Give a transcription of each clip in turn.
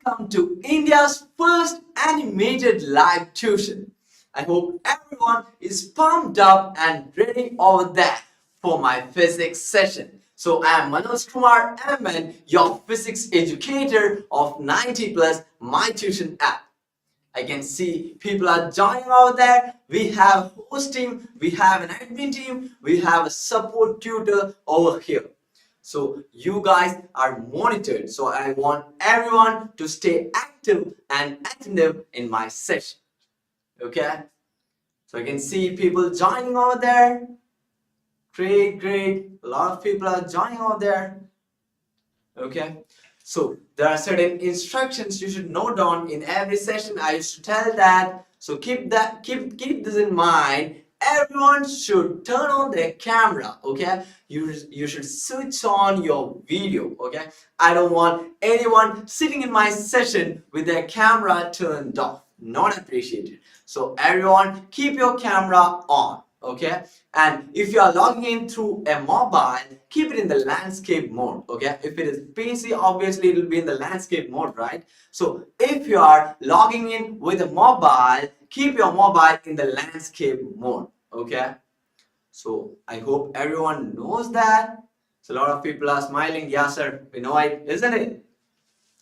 welcome to India's first animated live tuition. I hope everyone is pumped up and ready over there for my physics session. So I am Manoj Kumar MN, your physics educator of 90 Plus My Tuition app. I can see people are joining over there. We have a host team, we have an admin team, we have a support tutor over here. So you guys are monitored. So I want everyone to stay active and attentive in my session. Okay? So I can see people joining over there. Great, great. A lot of people are joining over there. Okay? So there are certain instructions you should note down in every session. I used to tell that. So keep this in mind. Everyone should turn on their camera. Okay, you should switch on your video. Okay, I don't want anyone sitting in my session with their camera turned off. Not appreciated. So everyone keep your camera on. Okay, and if you are logging in through a mobile, keep it in the landscape mode. Okay, if it is PC, obviously it will be in the landscape mode, right? So if you are logging in with a mobile, keep your mobile in the landscape mode. Okay, so I hope everyone knows that. So a lot of people are smiling. Yeah, sir, we know it, isn't it?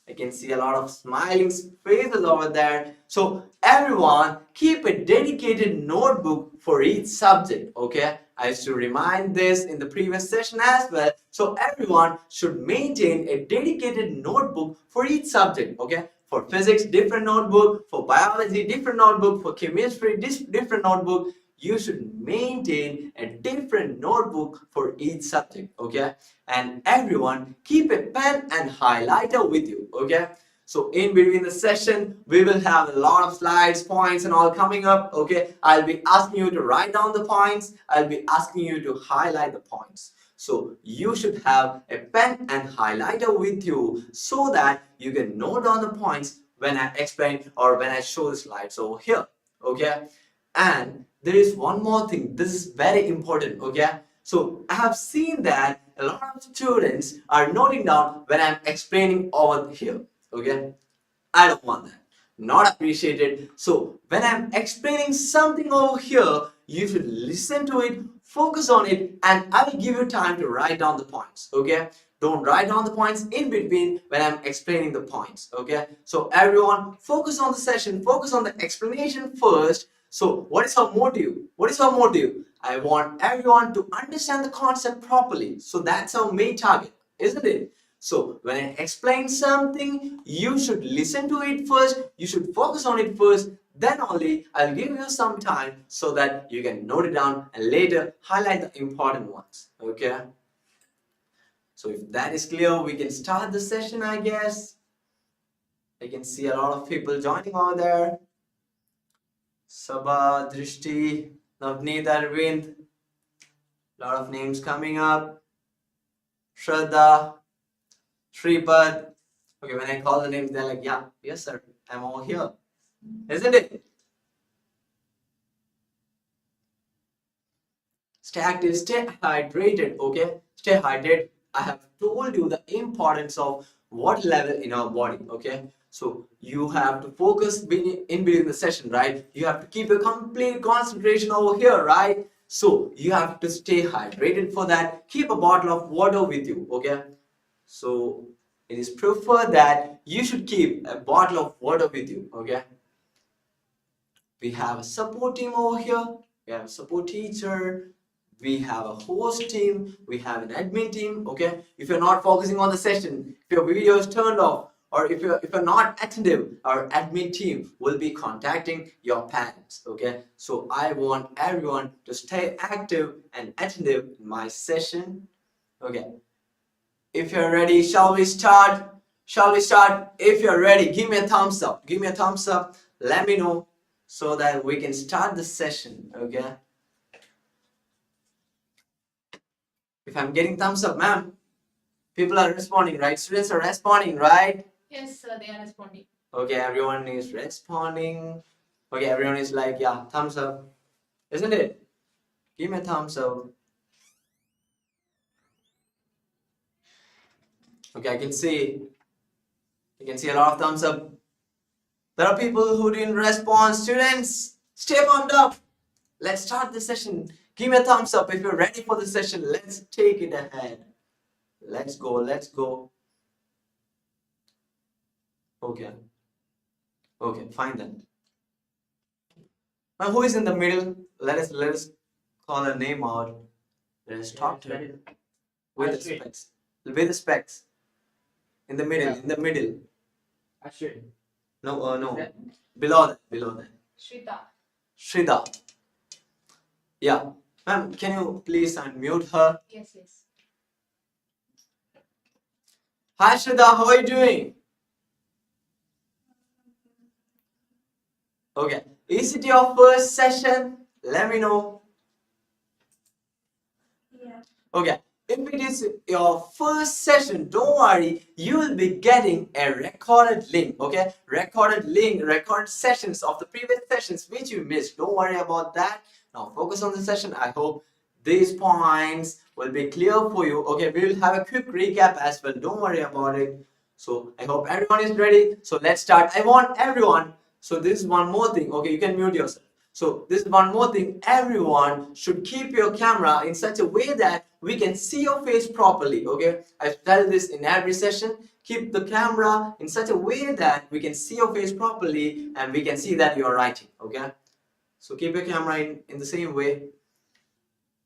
I can see a lot of smiling faces over there. So everyone keep a dedicated notebook for each subject. Okay, I used to remind this in the previous session as well. So everyone should maintain a dedicated notebook for each subject. Okay, for physics different notebook, for biology different notebook, for chemistry different notebook. You should maintain a different notebook for each subject. Okay, and everyone keep a pen and highlighter with you. Okay, so in between the session we will have a lot of slides, points and all coming up. Okay, I'll be asking you to write down the points, I'll be asking you to highlight the points. So you should have a pen and highlighter with you so that you can note down the points when I explain or when I show the slides over here. Okay, and there is one more thing, this is very important. Okay, so I have seen that a lot of students are noting down when I'm explaining over here. Okay, I don't want that. Not appreciated. So when I'm explaining something over here, you should listen to it, focus on it, and I will give you time to write down the points. Okay, don't write down the points in between when I'm explaining the points. Okay, so everyone focus on the session, focus on the explanation first. So what is our motive? What is our motive? I want everyone to understand the concept properly. So that's our main target, isn't it? So when I explain something, you should listen to it first, you should focus on it first, then only I'll give you some time so that you can note it down and later highlight the important ones. Okay? So if that is clear, we can start the session, I guess. I can see a lot of people joining over there. Sabha, Drishti, Navneet, Arvind. A lot of names coming up. Shraddha, Shripad. Okay, when I call the names, they're like, yeah, yes, sir, I'm over here. Isn't it? Stay active, stay hydrated, okay? Stay hydrated. I have told you the importance of water level in our body, okay? So you have to focus in between the session, right? You have to keep a complete concentration over here, right? So you have to stay hydrated for that. Keep a bottle of water with you, okay? So it is preferred that you should keep a bottle of water with you, okay? We have a support team over here, we have a support teacher, we have a host team, we have an admin team. Okay, if you're not focusing on the session, if your video is turned off, or if you're not attentive, our admin team will be contacting your parents. Okay, so I want everyone to stay active and attentive in my session. Okay, if you're ready, shall we start? Shall we start? If you're ready, give me a thumbs up. Give me a thumbs up. Let me know so that we can start the session. Okay. If I'm getting thumbs up, ma'am, people are responding, right? Students are responding, right? Yes, sir, they are responding. Okay, everyone is responding. Okay, everyone is like, yeah, thumbs up. Isn't it? Give me a thumbs up. Okay, I can see You can see a lot of thumbs up. There are people who didn't respond. Students, stay pumped up. Let's start the session. Give me a thumbs up if you're ready for the session. Let's take it ahead. Let's go. Let's go. Okay. Okay, fine then. Now, who is in the middle? Let us call a name out. Let us talk to her. With the specs. With the specs. In the middle. In the middle. Ashwin. No, no. Below that. Below that. Shrita. Shrida. Yeah. Ma'am, can you please unmute her? Yes, yes. Hi Shrida, how are you doing? Okay. Is it your first session? Let me know. Yeah. Okay. If it is your first session, don't worry, you will be getting a recorded link, okay? Recorded link, recorded sessions of the previous sessions which you missed. Don't worry about that. Now focus on the session. I hope these points will be clear for you. Okay, we will have a quick recap as well. Don't worry about it. So I hope everyone is ready. So let's start. I want everyone. So this is one more thing. Okay, you can mute yourself. So this is one more thing. Everyone should keep your camera in such a way that we can see your face properly. Okay, I tell this in every session. Keep the camera in such a way that we can see your face properly and we can see that you are writing. Okay, so keep your camera in the same way.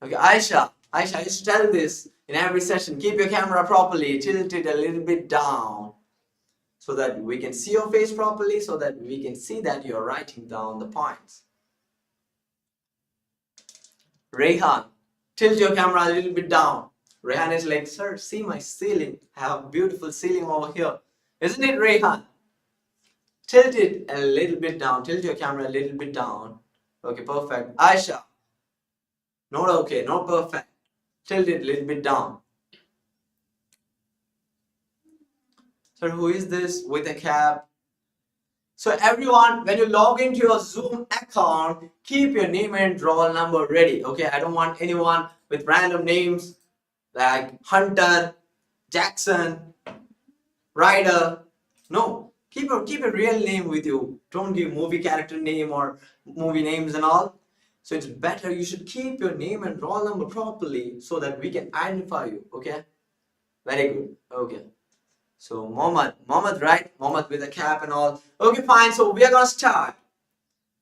Okay, Aisha, I used to tell this in every session. Keep your camera properly, tilt it a little bit down so that we can see your face properly, so that we can see that you're writing down the points. Rehan, tilt your camera a little bit down. Rehan is like, sir, see my ceiling. I have a beautiful ceiling over here. Isn't it, Rehan? Tilt it a little bit down. Tilt your camera a little bit down. Okay, perfect. Aisha, not okay, not perfect. Tilt it a little bit down. Sir, who is this with a cap? So everyone, when you log into your Zoom account, keep your name and roll number ready. Okay, I don't want anyone with random names like Hunter, Jackson, Ryder. No, keep a real name with you. Don't give movie character name or movie names and all. So it's better you should keep your name and roll number properly so that we can identify you. Okay, very good. Okay. So Mohammed, right? Mohammed with a cap and all. Okay, fine. So we are gonna start.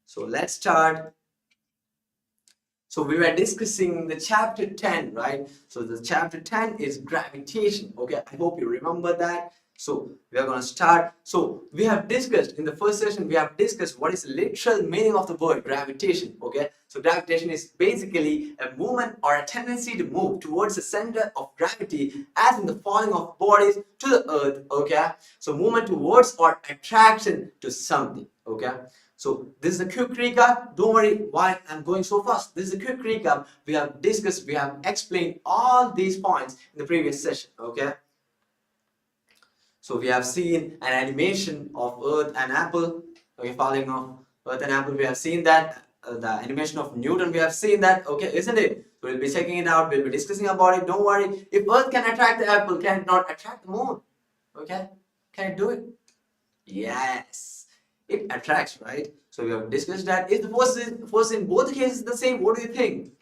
So let's start. So we were discussing the chapter 10, right? So the chapter 10 is gravitation. Okay, I hope you remember that. So we are gonna start. So we have discussed in the first session, we have discussed what is the literal meaning of the word gravitation. Okay, so gravitation is basically a movement or a tendency to move towards the center of gravity, as in the falling of bodies to the earth. Okay, so movement towards or attraction to something. Okay, so this is a quick recap. Don't worry why I'm going so fast. This is a quick recap. We have discussed, we have explained all these points in the previous session. Okay, so we have seen an animation of Earth and Apple. Okay, falling of Earth and Apple. We have seen that. The animation of Newton. We have seen that. Okay, isn't it? So we'll be checking it out. We'll be discussing about it. Don't worry. If Earth can attract the apple, can it not attract the moon? Okay, can it do it? Yes, it attracts, right? So we have discussed that. Is the force in both cases the same? What do you think?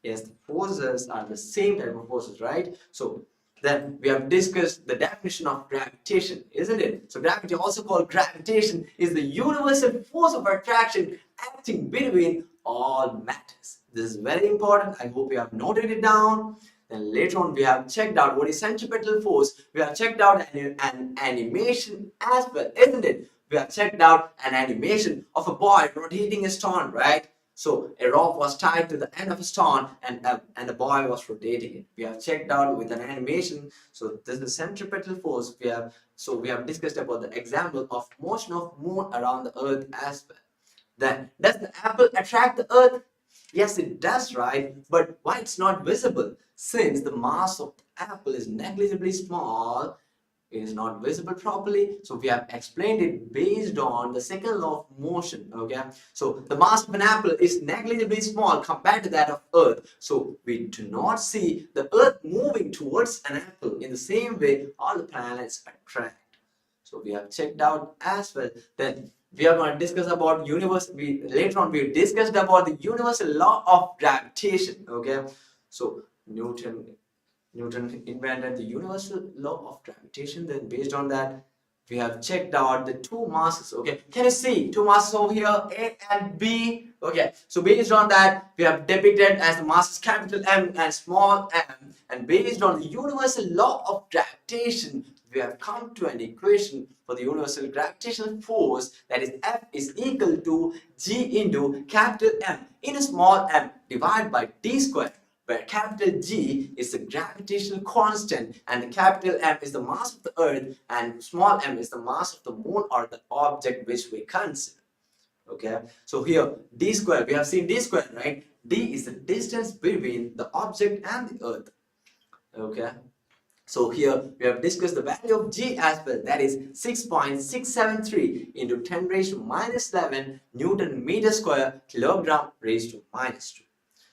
Yes, the forces are the same type of forces, right? So then we have discussed the definition of gravitation, isn't it? So gravity, also called gravitation, is the universal force of attraction acting between all matters. This is very important. I hope you have noted it down. Then later on we have checked out what is centripetal force. We have checked out an animation as well, isn't it? We have checked out an animation of a boy rotating a stone, right? So a rope was tied to the end of a stone and the boy was rotating it. We have checked out with an animation. So this is centripetal force. We have discussed about the example of motion of moon around the earth as well. Then does the apple attract the earth? Yes, it does, right? But why it's not visible? Since the mass of the apple is negligibly small, it is not visible properly. So we have explained it based on the second law of motion. Okay, so the mass of an apple is negligibly small compared to that of earth. So we do not see the earth moving towards an apple. In the same way, all the planets attract. So we have checked out as well. Then we are going to discuss about later on we discussed about the universal law of gravitation. Okay, so Newton invented the universal law of gravitation. Then based on that, we have checked out the two masses. Okay, can you see two masses over here, A and B? Okay, so based on that, we have depicted as the masses capital M and small m, and based on the universal law of gravitation, we have come to an equation for the universal gravitational force, that is F is equal to G into capital M into small m divided by D square, where capital G is the gravitational constant and the capital M is the mass of the earth and small m is the mass of the moon or the object which we consider. Okay, so here D square, we have seen D square, right? D is the distance between the object and the earth. Okay, so here we have discussed the value of G as well, that is 6.673 into 10 raised to minus 11 Newton meter square kilogram raised to minus 2.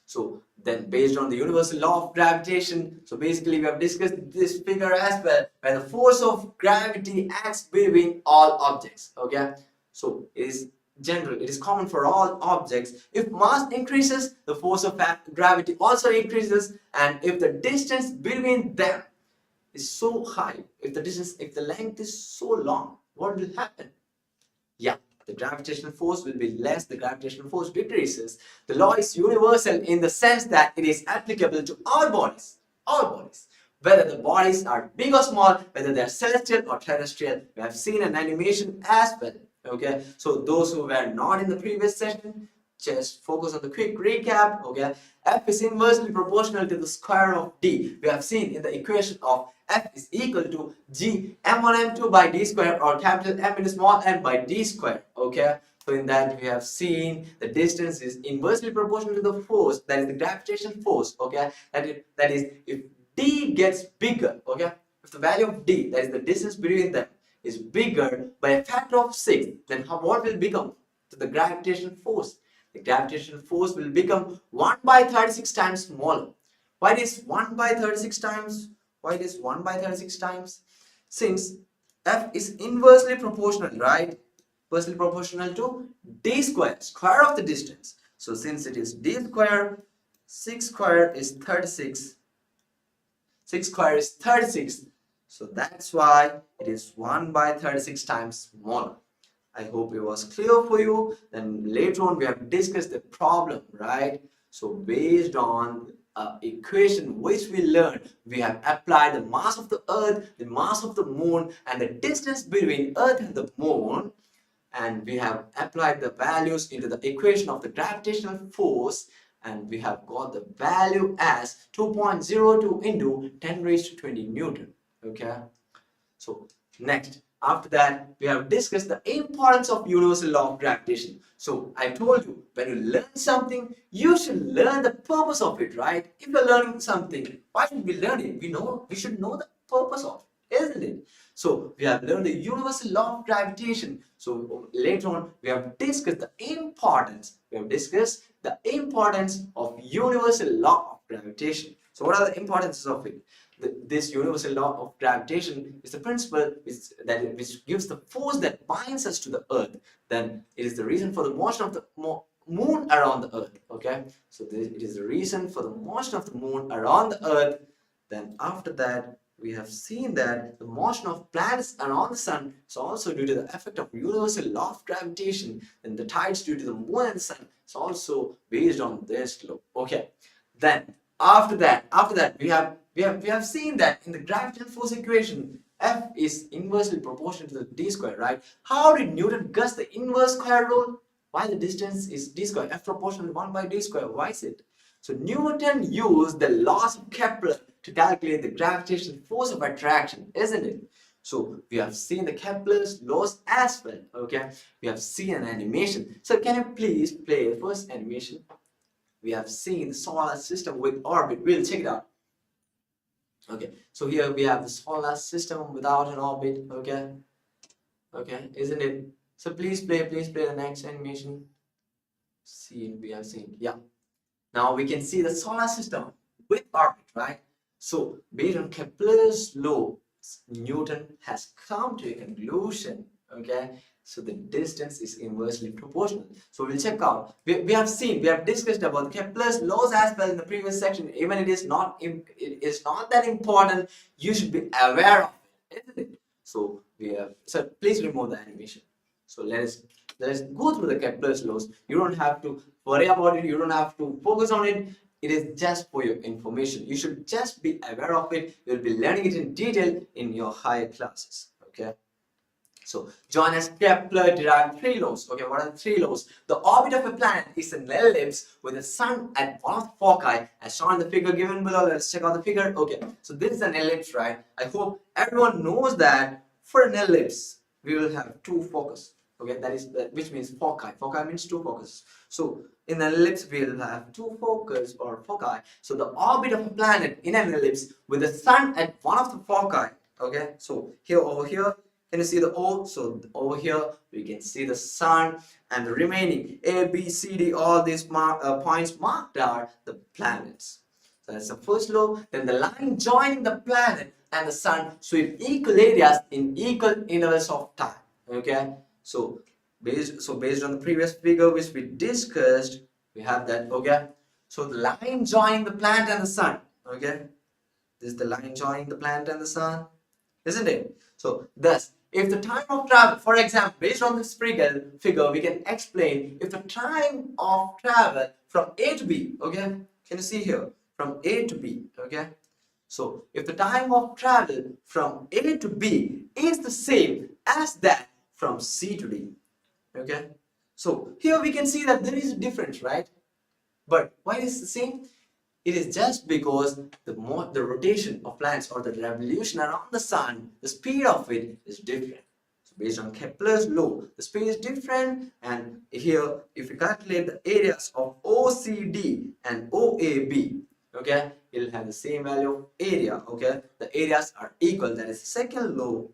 So then based on the universal law of gravitation, so basically we have discussed this figure as well, where the force of gravity acts between all objects. Okay, so it is general, it is common for all objects. If mass increases, the force of gravity also increases, and if the distance between them is so high, if the length is so long, what will happen? Yeah, the gravitational force will be less, the gravitational force decreases. The law is universal in the sense that it is applicable to all bodies. Whether the bodies are big or small, whether they are celestial or terrestrial. We have seen an animation as well. Okay, so those who were not in the previous session, just focus on the quick recap. Okay, F is inversely proportional to the square of D. We have seen in the equation of F is equal to G m1 m2 by D square, or capital M into small m by D square. Okay, so in that we have seen the distance is inversely proportional to the force, that is the gravitational force. Okay, that is if D gets bigger. Okay, if the value of D, that is the distance between them, is bigger by a factor of 6, then what will become to the gravitational force? The gravitational force will become 1 by 36 times smaller. Why it is 1 by 36 times? Why it is 1 by 36 times? Since F is inversely proportional, right? Inversely proportional to D square, square of the distance. So since it is D square, 6 square is 36. 6 square is 36. So that's why it is 1 by 36 times smaller. I hope it was clear for you. Then later on we have discussed the problem, right? So based on equation which we learned, we have applied the mass of the earth, the mass of the moon, and the distance between earth and the moon, and we have applied the values into the equation of the gravitational force, and we have got the value as 2.02 into 10 raised to 20 Newton. Okay, so next, after that, we have discussed the importance of universal law of gravitation. So I told you, when you learn something, you should learn the purpose of it, right? If you're learning something, why should we learn it? We should know the purpose of it, isn't it? So we have learned the universal law of gravitation. So later on, we have discussed the importance. We have discussed the importance of universal law of gravitation. So what are the importances of it? This universal law of gravitation is the principle which gives the force that binds us to the earth. Then it is the reason for the motion of the moon around the earth. Okay, so it is the reason for the motion of the moon around the earth. Then after that, we have seen that the motion of planets around the sun is also due to the effect of universal law of gravitation, and the tides due to the moon and the sun is also based on this law. Okay, then after that we have seen that in the gravitational force equation, F is inversely proportional to the D square, right? How did Newton guess the inverse square rule? Why the distance is D square, F proportional to 1 by D square? Why is it? So Newton used the laws of Kepler to calculate the gravitational force of attraction, isn't it? So we have seen the Kepler's laws as well. Okay, we have seen an animation. So can you please play the first animation? We have seen the solar system with orbit. We'll check it out. Okay, so here we have the solar system without an orbit. Okay, isn't it? So please play the next animation. See, we have seen, yeah. Now we can see the solar system with orbit, right? So based on Kepler's law, Newton has come to a conclusion. Okay, so the distance is inversely proportional. So we'll check out. We have discussed about Kepler's laws as well in the previous section. Even it is not that important, you should be aware of it, isn't it? So please remove the animation. So let's go through the Kepler's laws. You don't have to worry about it. You don't have to focus on it. It is just for your information. You should just be aware of it. You'll be learning it in detail in your higher classes. Okay. So Johannes Kepler derived three laws. Okay, what are the three laws? The orbit of a planet is an ellipse with the sun at one of the foci, as shown in the figure given below. Let's check out the figure. Okay, so this is an ellipse, right? I hope everyone knows that for an ellipse we will have two focus. Okay, which means foci. Foci means two focus. So in an ellipse we will have two focus or foci. So the orbit of a planet in an ellipse with the sun at one of the foci. Okay, so over here. Can you see the O? So over here we can see the sun, and the remaining A, B, C, D, all these points marked are the planets. So that's the first law. Then the line joining the planet and the sun sweep equal areas in equal intervals of time. Okay. So based on the previous figure which we discussed, we have that. Okay. So the line joining the planet and the sun. Okay. This is the line joining the planet and the sun, isn't it? So thus, if the time of travel, for example, based on this figure, we can explain if the time of travel from A to B, okay, can you see here, from A to B, okay, so if the time of travel from A to B is the same as that from C to D, okay, so here we can see that there is a difference, right? But why is it the same? It is just because the rotation of planets or the revolution around the sun, the speed of it is different. So based on Kepler's law, the speed is different, and here if you calculate the areas of OCD and OAB, okay, it will have the same value of area. Okay, the areas are equal. That is the second law.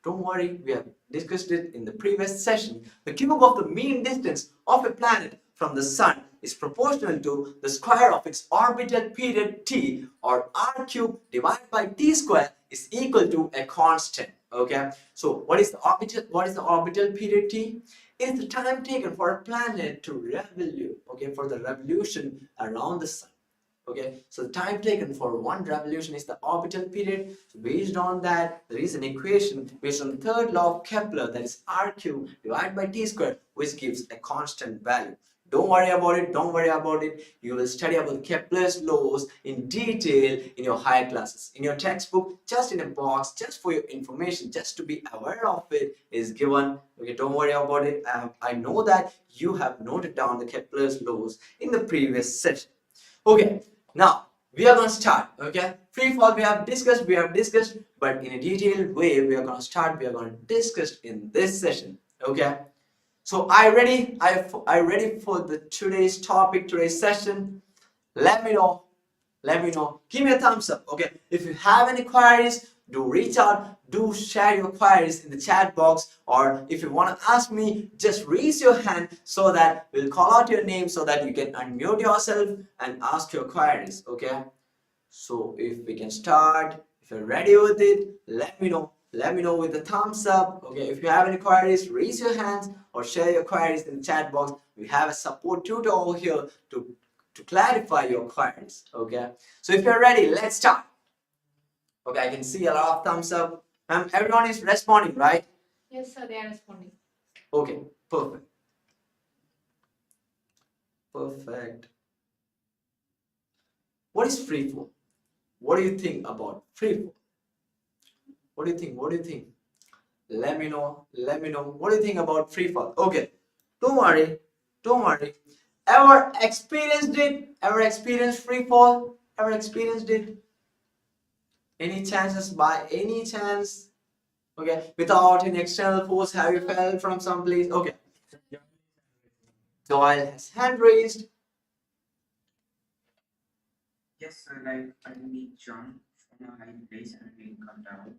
Don't worry, we have discussed it in the previous session. The cube of the mean distance of a planet from the sun is proportional to the square of its orbital period t, or r cube divided by t square is equal to a constant. Okay, so what is the orbital period t? It is the time taken for a planet to revolve, okay, for the revolution around the sun. Okay, so the time taken for one revolution is the orbital period. So based on that, there is an equation based on the third law of Kepler, that is r cube divided by t squared, which gives a constant value. Don't worry about it. Don't worry about it. You will study about Kepler's laws in detail in your higher classes. In your textbook, just in a box, just for your information, just to be aware of it, is given. Okay, don't worry about it. I know that you have noted down the Kepler's laws in the previous session. Okay, now we are going to start. Okay, free fall we have discussed, but in a detailed way we are going to discuss in this session. Okay, so I ready for the today's topic, today's session? Let me know. Give me a thumbs up. Okay, if you have any queries, do reach out, do share your queries in the chat box, or if you want to ask me, just raise your hand so that we'll call out your name so that you can unmute yourself and ask your queries. Okay, so if we can start, if you're ready with it, let me know with the thumbs up. Okay, if you have any queries, raise your hands or share your queries in the chat box. We have a support tutor over here to clarify your queries. Okay, so if you're ready, let's start. Okay, I can see a lot of thumbs up. Everyone is responding, right? Yes, sir, they are responding. Okay, perfect. What is free fall? What do you think about free fall? What do you think? Let me know. What do you think about free fall? Okay, don't worry. Ever experienced it? Ever experienced free fall? Ever experienced it? Any chances, by any chance? Okay, without any external force, have you fell from some place? Okay. Doyle has hand raised. Yes, sir, like we jump from a high place and we come down.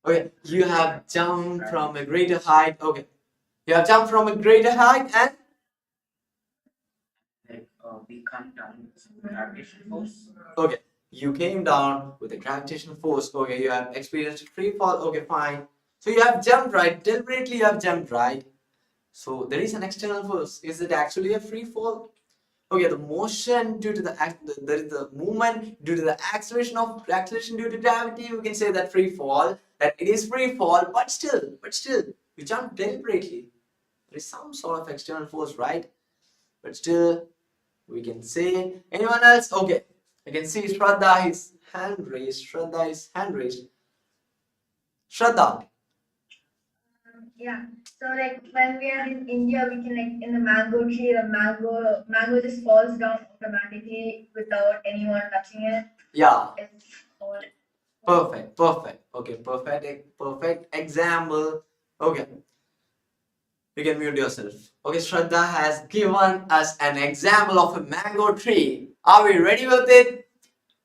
Okay, you have jumped from a greater height. Okay, you have jumped from a greater height and we come down with some gravitational force. Okay, You came down with a gravitational force. Okay, you have experienced free fall. Okay, fine. So you have jumped, right? Deliberately you have jumped, right? So there is an external force. Is it actually a free fall? Okay, the motion due to there is the movement due to the acceleration due to gravity. We can say that free fall, that it is free fall, but still, you jump deliberately. There is some sort of external force, right? But still, we can say anyone else. Okay, I can see Shraddha is hand raised. Shraddha is hand raised. Shraddha. Yeah. So like when we are in India, we can like in the mango tree, the mango just falls down automatically without anyone touching it. Yeah. It's all Perfect. Okay, perfect example. Okay, you can mute yourself. Okay, Shraddha has given us an example of a mango tree. Are we ready with it?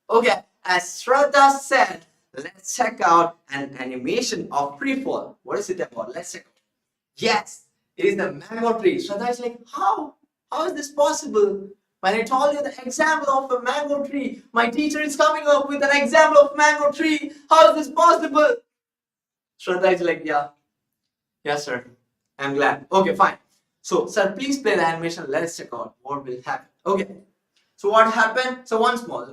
Okay, as Shraddha said, let's check out an animation of free fall. What is it about? Let's check out. Yes, it is the mango tree. Shraddha is like, how? How is this possible? When I told you the example of a mango tree, my teacher is coming up with an example of mango tree. How is this possible? Shraddha is like, yeah, yes, sir. I'm glad. Okay, fine. So, sir, please play the animation. Let's check out what will happen. Okay. So, what happened? So, once more.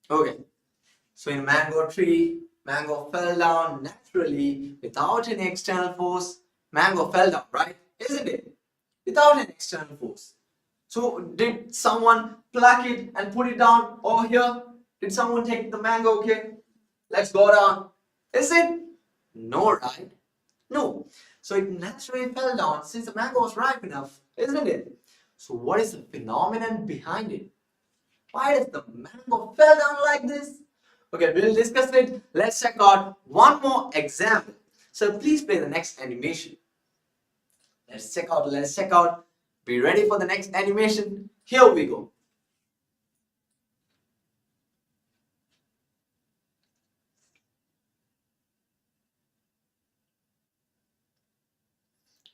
Okay. So, in mango tree, mango fell down naturally without any external force. Mango fell down, right? Isn't it? Without any external force. So, did someone pluck it and put it down over here? Did someone take the mango? Okay, let's go down. Is it? No, right? No. So it naturally fell down since the mango was ripe enough, isn't it? So what is the phenomenon behind it? Why does the mango fell down like this? Okay, we'll discuss it. Let's check out one more example. So please play the next animation. Let's check out. Be ready for the next animation. Here we go.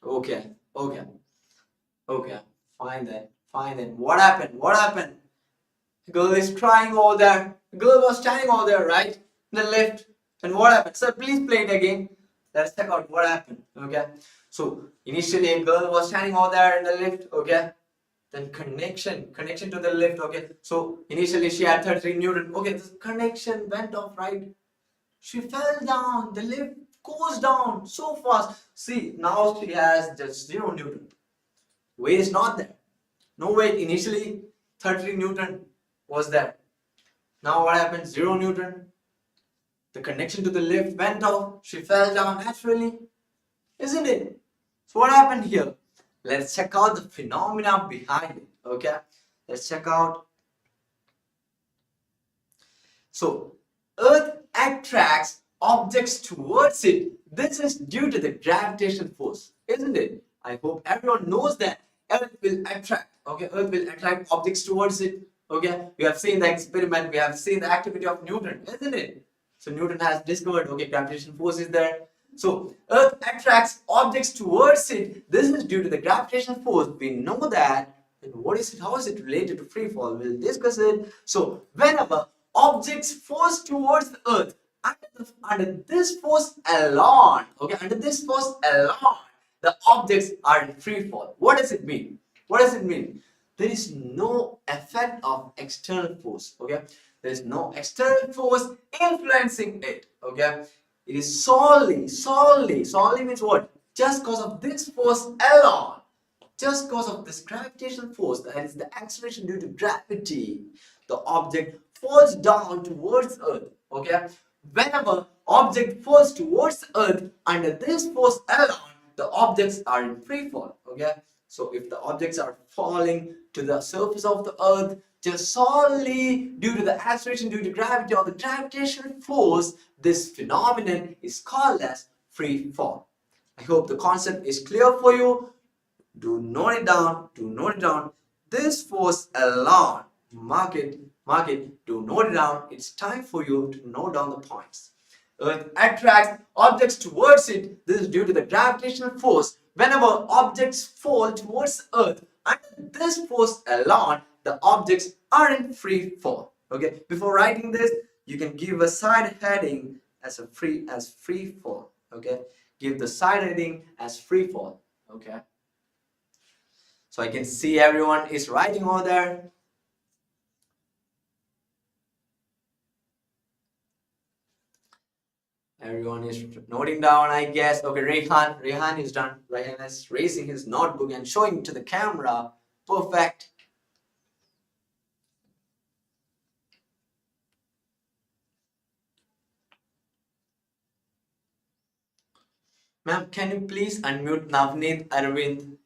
Okay, okay, okay. Fine then. What happened? The girl is crying over there. The girl was standing over there, right? In the lift. And what happened? Sir, please play it again. Let's check out what happened. Okay. So initially a girl was standing over there in the lift. Okay. Then connection to the lift. Okay. So initially she had 33 Newton. Okay. This connection went off, right? She fell down. The lift goes down so fast. See, now she has just 0 Newton. Weight is not there. No weight. Initially 33 Newton was there. Now what happened? 0 Newton. The connection to the lift went off. She fell down naturally. Isn't it? So what happened here? Let's check out the phenomena behind it. Okay. Let's check out. So Earth attracts objects towards it. This is due to the gravitational force. Isn't it? I hope everyone knows that Earth will attract. Okay. Earth will attract objects towards it. Okay, we have seen the experiment, we have seen the activity of Newton, isn't it? So Newton has discovered, okay, gravitational force is there. So Earth attracts objects towards it. This is due to the gravitational force. We know that. And what is it? How is it related to free fall? We'll discuss it. So whenever objects force towards the Earth, under this force alone, okay, under this force alone, the objects are in free fall. What does it mean? What does it mean? There is no effect of external force. Okay, there is no external force influencing it. Okay, it is solely means what? Just because of this force alone, just because of this gravitational force, that is the acceleration due to gravity, the object falls down towards Earth. Okay, whenever object falls towards Earth under this force alone, the objects are in free fall. Okay, so if the objects are falling to the surface of the Earth just solely due to the acceleration due to gravity or the gravitational force, this phenomenon is called as free fall. I hope the concept is clear for you. Do note it down. This force alone, mark it, do note it down. It's time for you to note down the points. Earth attracts objects towards it. This is due to the gravitational force. Whenever objects fall towards Earth under this force alone, the objects are in free fall. Okay, before writing this, you can give a side heading as free fall. Okay, give the side heading as free fall. Okay, so I can see everyone is writing over there. Everyone is noting down, I guess. Okay, Rehan is done. Rehan is raising his notebook and showing to the camera. Perfect. Ma'am, can you please unmute Navneet Arvind?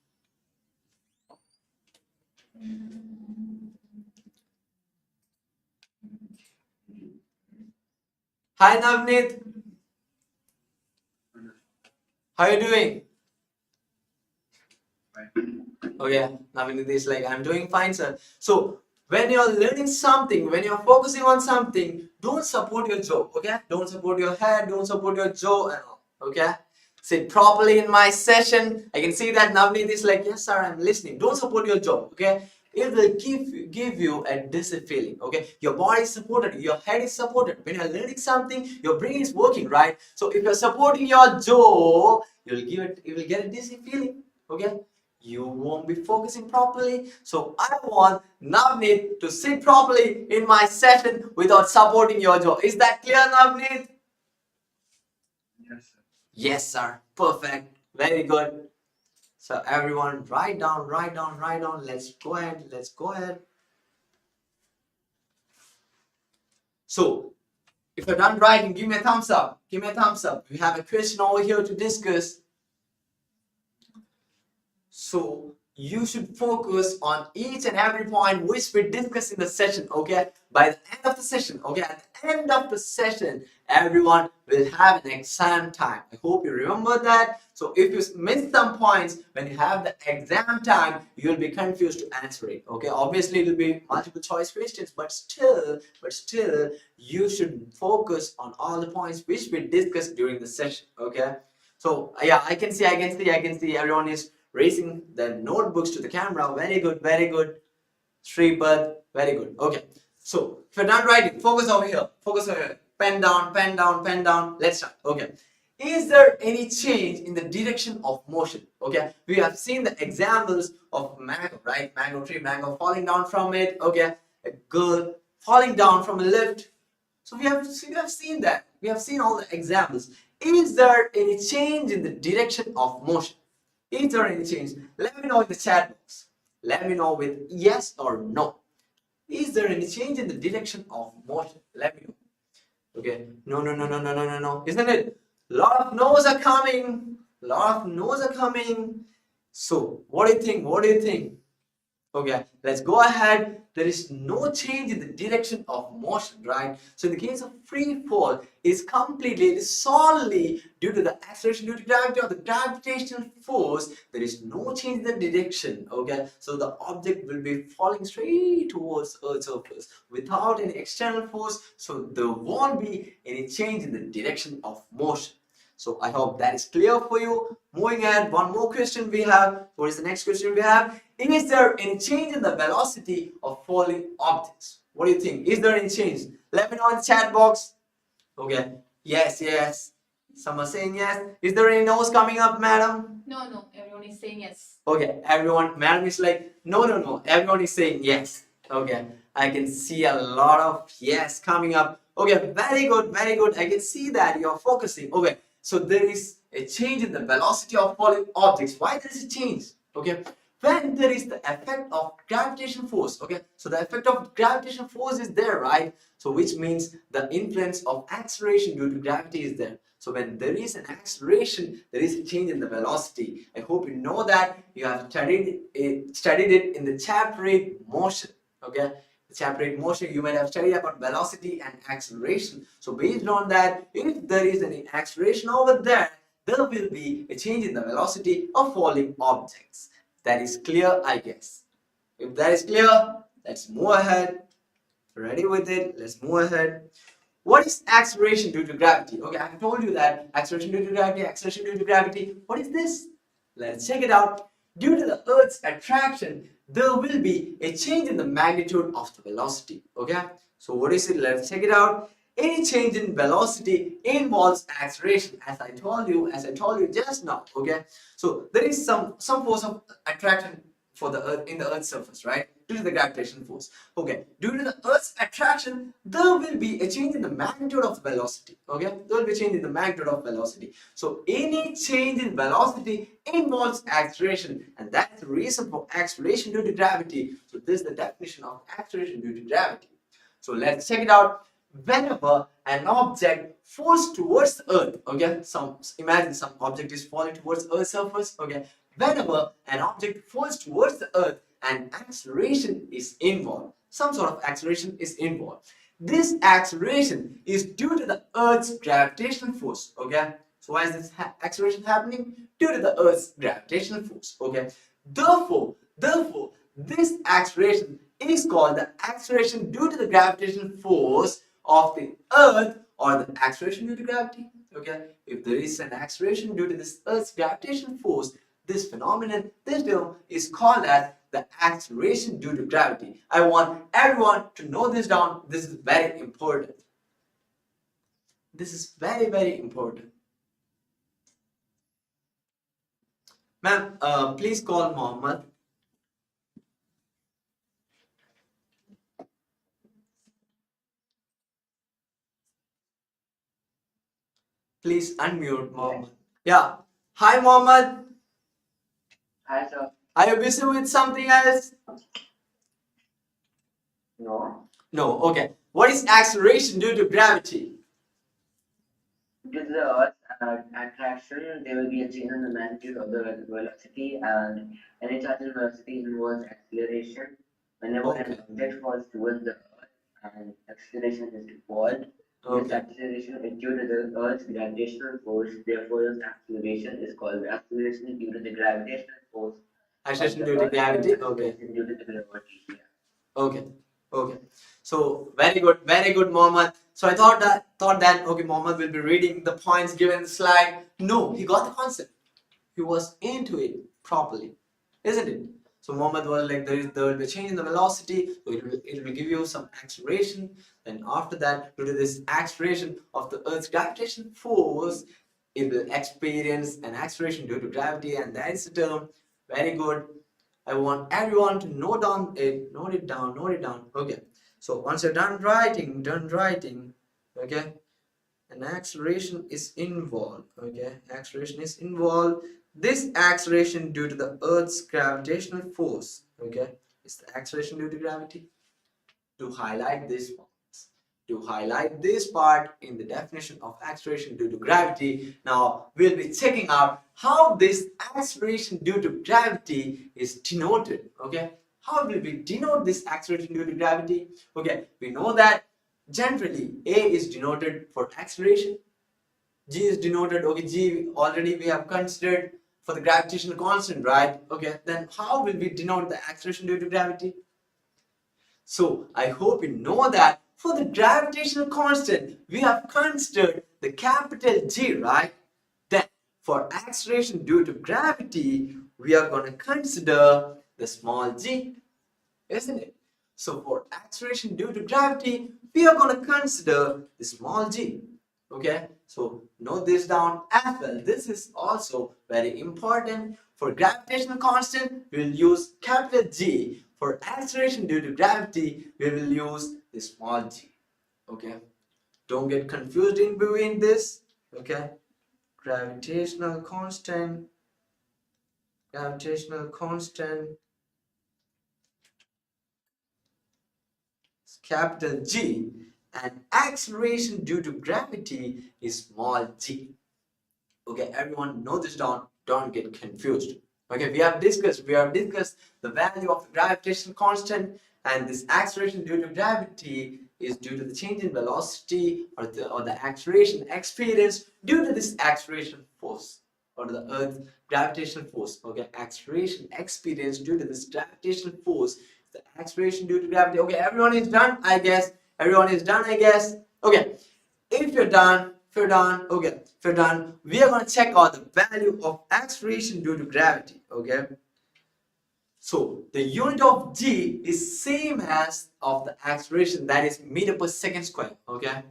Hi Navneet. How are you doing? Okay, Navneet is like, I'm doing fine, sir. So when you're learning something, when you're focusing on something, don't support your jaw, okay? Don't support your head, don't support your jaw and all, okay? Sit properly in my session. I can see that Navneet is like, yes sir, I'm listening. Don't support your jaw, okay? It will give you a dizzy feeling, okay? Your body is supported, your head is supported. When you're learning something, your brain is working, right? So if you're supporting your jaw, you will get a dizzy feeling, okay? You won't be focusing properly. So I want Navneet to sit properly in my session without supporting your jaw. Is that clear, Navneet? Yes, sir. Yes, sir. Perfect. Very good. So everyone, write down, write down, write down. Let's go ahead. Let's go ahead. So if you're done writing, give me a thumbs up. Give me a thumbs up. We have a question over here to discuss. So you should focus on each and every point which we discuss in the session, okay? By the end of the session, okay? At the end of the session, everyone will have an exam time. I hope you remember that. So if you miss some points when you have the exam time, you'll be confused to answer it, okay? Obviously, it will be multiple choice questions, but still, you should focus on all the points which we discussed during the session, okay? So yeah, I can see everyone is raising the notebooks to the camera. Very good, very good. Shripad, very good. Okay. So if you're done writing, focus over here. Focus over here. Pen down, pen down, pen down. Let's start. Okay. Is there any change in the direction of motion? Okay. We have seen the examples of mango, right? Mango tree, mango falling down from it. Okay. A girl falling down from a lift. So we have seen that. We have seen all the examples. Is there any change in the direction of motion? Is there any change? Let me know in the chat box. Let me know with yes or no. Is there any change in the direction of motion? Let me know. Okay. No. Isn't it? Lot of no's are coming. Lot of no's are coming. So what do you think? What do you think? Okay, let's go ahead. There is no change in the direction of motion, right? So in the case of free fall, it's completely, it is solely due to the acceleration due to gravity or the gravitational force. There is no change in the direction, okay? So the object will be falling straight towards Earth's surface without any external force. So there won't be any change in the direction of motion. So I hope that is clear for you. Moving ahead, one more question we have. What is the next question we have? Is there any change in the velocity of falling objects? What do you think? Is there any change? Let me know in the chat box. Okay. Yes. Some are saying yes. Is there any no's coming up, madam? No. Everyone is saying yes. Okay. Everyone, madam is like, no. Everyone is saying yes. Okay. I can see a lot of yes coming up. Okay. Very good. I can see that you're focusing. Okay. So there is a change in the velocity of falling objects. Why there is a change? Okay. When there is the effect of gravitational force, okay, so the effect of gravitational force is there, right? So which means the influence of acceleration due to gravity is there. So when there is an acceleration, there is a change in the velocity. I hope you know that. You have studied it in the chapter 8 motion, okay? The chapter 8 motion, you might have studied about velocity and acceleration. So based on that, if there is any acceleration over there will be a change in the velocity of falling objects. That is clear, I guess. If that is clear, let's move ahead. Ready with it? Let's move ahead. What is acceleration due to gravity? Okay, I told you that acceleration due to gravity, acceleration due to gravity. What is this? Let's check it out. Due to the Earth's attraction, there will be a change in the magnitude of the velocity. Okay, so what is it? Let's check it out. Any change in velocity involves acceleration, as I told you just now. Okay, so there is some force of attraction for the earth in the earth's surface, right, due to the gravitational force. Okay, due to the earth's attraction, there will be a change in the magnitude of velocity. Okay, there will be a change in the magnitude of velocity. So any change in velocity involves acceleration, and that's the reason for acceleration due to gravity. So this is the definition of acceleration due to gravity. So let's check it out. Whenever an object falls towards the earth, okay, imagine some object is falling towards earth's surface. Okay, whenever an object falls towards the earth, an acceleration is involved. Some sort of acceleration is involved. This acceleration is due to the earth's gravitational force. Okay, so why is this acceleration happening? Due to the earth's gravitational force. Okay, therefore this acceleration is called the acceleration due to the gravitational force of the earth, or the acceleration due to gravity. Okay, if there is an acceleration due to this earth's gravitational force, this phenomenon, this term is called as the acceleration due to gravity. I want everyone to know this down. This is very important. This is very, very important. Ma'am, please call Mohammed. Please unmute Mohammed. Yeah. Hi Mohammed. Hi, sir. Are you busy with something else? No. No. Okay. What is acceleration due to gravity? Due to the Earth's attraction, there will be a change in the magnitude of the velocity, and any change in velocity involves acceleration. Whenever an object falls towards the Earth and acceleration is involved, this acceleration is due to the Earth's gravitational force. Therefore, this acceleration is called acceleration due to the gravitational force. Acceleration due to gravity. Okay. Due to the gravity. Yeah. Okay. Okay. So very good, Mohammed. So I thought that okay, Mohammed will be reading the points given in the slide. No, he got the concept. He was into it properly, isn't it? So Mohammed was like, there will be a change in the velocity, so it will give you some acceleration. Then after that, due to this acceleration of the Earth's gravitational force, it will experience an acceleration due to gravity, and that is the term. Very good. I want everyone to note it down. Okay. So once you're done writing, okay, an acceleration is involved. Okay, acceleration is involved. This acceleration due to the Earth's gravitational force. Okay, is the acceleration due to gravity. To highlight this part in the definition of acceleration due to gravity, now we'll be checking out how this acceleration due to gravity is denoted. Okay, how will we denote this acceleration due to gravity? Okay, we know that generally A is denoted for acceleration, G is denoted, okay, G already we have considered for the gravitational constant, right? Okay, then how will we denote the acceleration due to gravity? So I hope you know that for the gravitational constant, we have considered the capital G, right? Then for acceleration due to gravity, we are going to consider the small g, isn't it? So for acceleration due to gravity, we are going to consider the small g. Okay, so note this down as well. This is also very important. For gravitational constant, we will use capital G. For acceleration due to gravity, we will use the small g. Okay, don't get confused in between this. Okay, gravitational constant, capital G, and acceleration due to gravity is small g. Okay, everyone know this down. Don't get confused. Okay, we have discussed the value of the gravitational constant, and this acceleration due to gravity is due to the change in velocity or the acceleration experienced due to this acceleration force or the Earth's gravitational force. Okay, acceleration experienced due to this gravitational force, the acceleration due to gravity. Okay, everyone is done, I guess. Okay, if you're done, we are going to check out the value of acceleration due to gravity. Okay, So the unit of g is same as of the acceleration, that is meter per second square. Okay.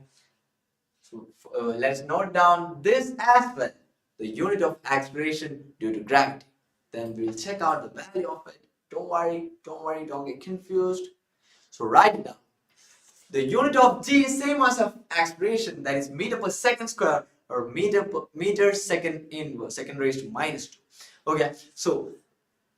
So let's note down this as well. The unit of acceleration due to gravity. Then we'll check out the value of it. Don't worry, don't get confused. So write it down. The unit of g is same as of acceleration, that is meter per second square or meter second inverse, second raised to minus 2. Okay, so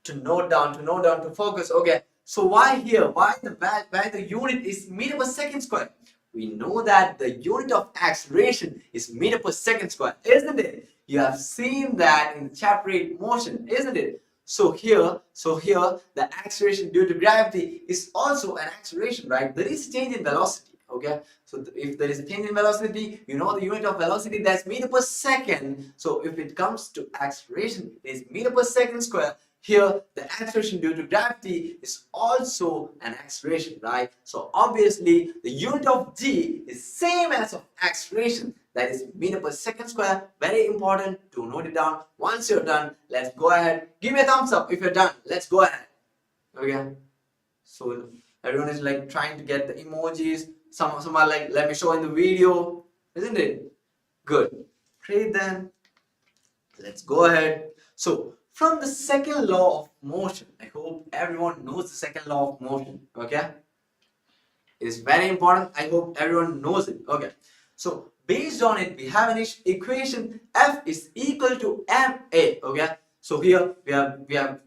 to note down, to focus. Okay, so why here? Why the unit is meter per second square? We know that the unit of acceleration is meter per second square, isn't it? You have seen that in chapter 8 motion, isn't it? So here, the acceleration due to gravity is also an acceleration, right? There is a change in velocity. Okay, so if there is a change in velocity, you know the unit of velocity, that's meter per second. So if it comes to acceleration, it is meter per second square. Here, the acceleration due to gravity is also an acceleration, right? So obviously, the unit of g is same as of acceleration, that is meter per second square. Very important to note it down. Once you're done, let's go ahead. Give me a thumbs up if you're done. Let's go ahead. Okay. So everyone is like trying to get the emojis. Some are like, let me show in the video, isn't it? Good. Great then. Let's go ahead. So from the second law of motion, I hope everyone knows the second law of motion. Okay. It is very important. I hope everyone knows it. Okay. So based on it, we have an equation F is equal to ma. Okay. So here we have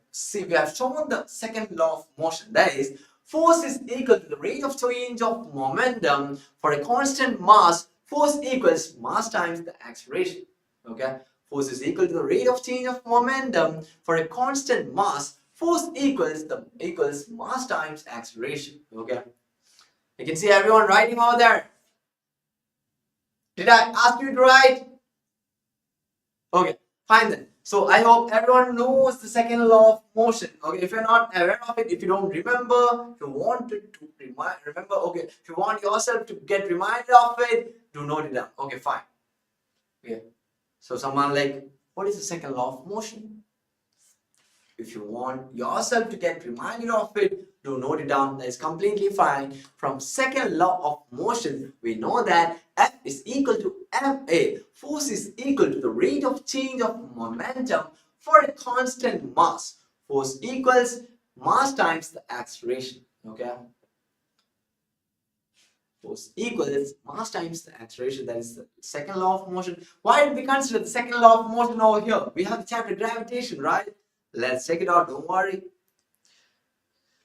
shown the second law of motion. That is, force is equal to the rate of change of momentum for a constant mass. Force equals mass times the acceleration. Okay. Force is equal to the rate of change of momentum for a constant mass. Force equals mass times acceleration. Okay. You can see everyone writing over there. Did I ask you to write? Okay, fine then. So I hope everyone knows the second law of motion. Okay, if you're not aware of it, if you don't remember, if you want to remember, okay, if you want yourself to get reminded of it, do note it down. Okay, fine. Okay. So someone like, what is the second law of motion? If you want yourself to get reminded of it, do note it down. That is completely fine. From second law of motion, we know that F is equal to ma. Force is equal to the rate of change of momentum for a constant mass. Force equals mass times the acceleration. Okay. Force equals mass times the acceleration. That is the second law of motion. Why did we consider the second law of motion over here? We have the chapter gravitation, right? Let's check it out, don't worry.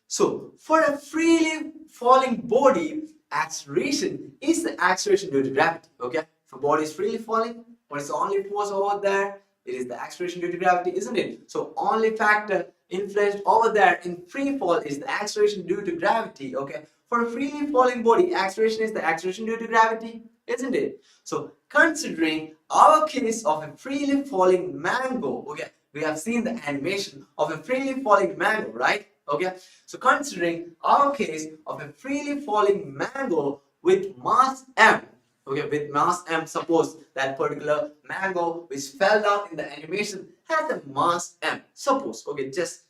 So, for a freely falling body, acceleration is the acceleration due to gravity. Okay? If a body is freely falling, what is the only force over there? It is the acceleration due to gravity, isn't it? So, only factor influenced over there in free fall is the acceleration due to gravity. Okay? For a freely falling body, acceleration is the acceleration due to gravity, isn't it? So, considering our case of a freely falling mango, okay? We have seen the animation of a freely falling mango, right? Okay, so considering our case of a freely falling mango with mass m, okay, with mass m, suppose that particular mango which fell down in the animation has a mass m. Suppose, okay, just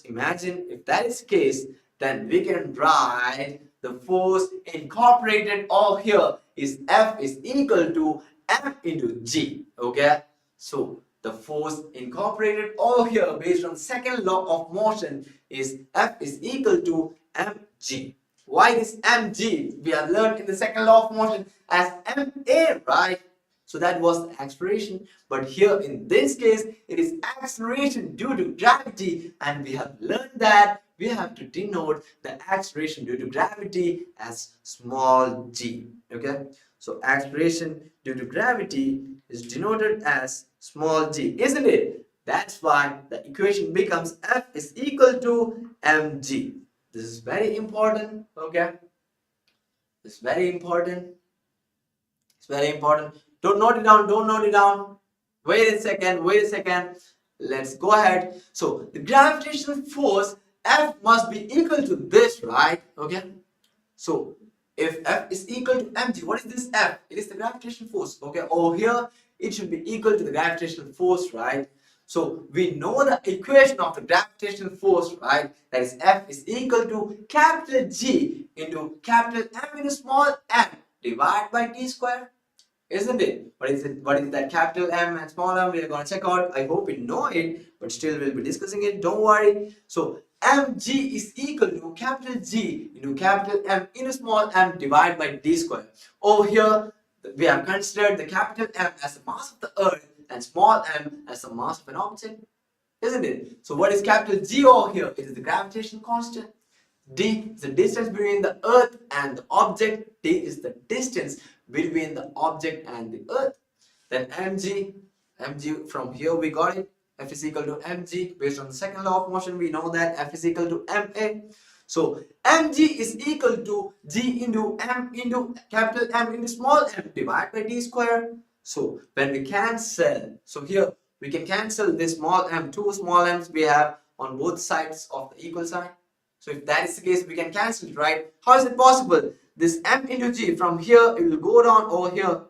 imagine if that is the case, then we can write the force incorporated over here is F is equal to m into g. Okay, so the force incorporated over here based on second law of motion is F is equal to mg. Why this mg? We have learned in the second law of motion as ma, right? So that was the acceleration. But here in this case, it is acceleration due to gravity, and we have learned that we have to denote the acceleration due to gravity as small g. Okay, so acceleration due to gravity is denoted as small g, isn't it? That's why the equation becomes F is equal to mg. This is very important. Okay, it's very important. It's very important. Don't note it down. Don't note it down. Wait a second. Wait a second. Let's go ahead. So the gravitational force F must be equal to this, right? Okay. So if F is equal to mg, what is this F? It is the gravitational force. Okay. Over here, it should be equal to the gravitational force, right? So we know the equation of the gravitational force, right? That is F is equal to capital G into capital M into small m divided by t square. Isn't it? What is it? What is that capital M and small m? We are gonna check out. I hope you know it, but still we'll be discussing it. Don't worry. So mg is equal to capital G into capital M into small m divided by d square. Over here, we have considered the capital M as the mass of the Earth and small m as the mass of an object, isn't it? So what is capital G over here? It is the gravitational constant. D is the distance between the Earth and the object. D is the distance between the object and the Earth. Then mg from here we got it. F is equal to mg. Based on the second law of motion, we know that F is equal to ma. So mg is equal to g into m into capital M into small m divided by d square. So when we cancel, so here we can cancel this small m, two small m's we have on both sides of the equal sign. So if that is the case, we can cancel it, right? How is it possible? This m into g, from here it will go down over here.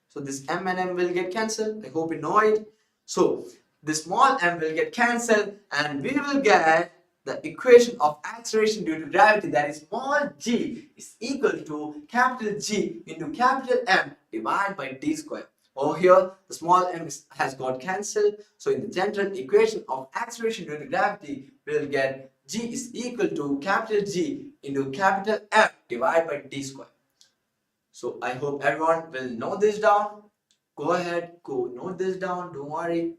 So this m and m will get cancelled. I hope you know it. So this small m will get cancelled and we will get the equation of acceleration due to gravity, that is small g is equal to capital G into capital M divided by d square. Over here, the small m has got cancelled. So in the general equation of acceleration due to gravity, we will get G is equal to capital G into capital M divided by d square. So I hope everyone will note this down. Go ahead, go note this down, don't worry.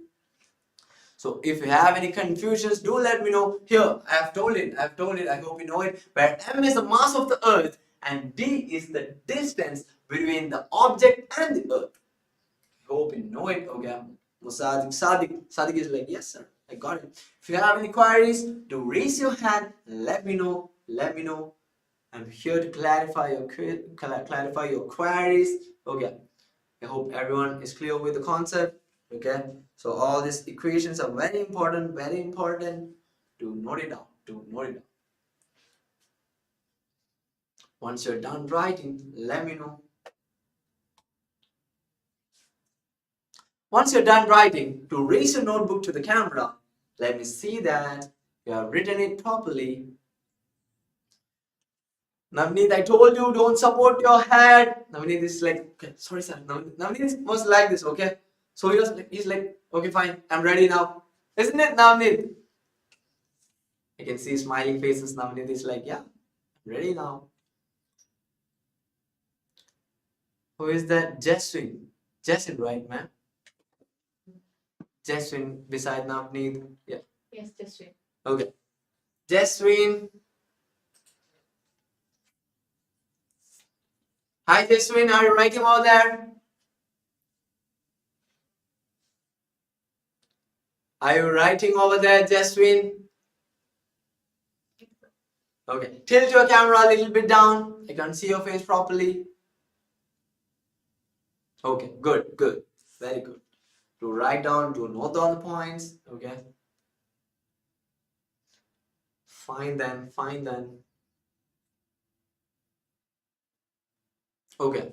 So if you have any confusions, do let me know. Here, I have told it, I hope you know it, where M is the mass of the Earth and D is the distance between the object and the Earth. I hope you know it. Okay, Sadiq is like, yes sir, I got it. If you have any queries, do raise your hand and let me know. I'm here to clarify your queries. Okay, I hope everyone is clear with the concept. Okay, so all these equations are very important. To note it down. Once you're done writing, let me know. Once you're done writing, to raise your notebook to the camera, let me see that you have written it properly. Navneet, I told you don't support your head. Navneet is like, okay, sorry sir. Navneet was like this, okay? So he's like, okay, fine, I'm ready now. Isn't it, Navneet? I can see smiling faces. Navneet is like, yeah, I'm ready now. Who is that? Jeswin, right, ma'am? Jeswin beside Navneet. Yeah. Yes, just wait. Okay. Jeswin. Hi, Jeswin. Are you writing all there? Are you writing over there, Jeswin? Okay. Tilt your camera a little bit down. I can't see your face properly. Okay. Good. Very good. To write down, to note down the points. Okay. Fine then. Okay.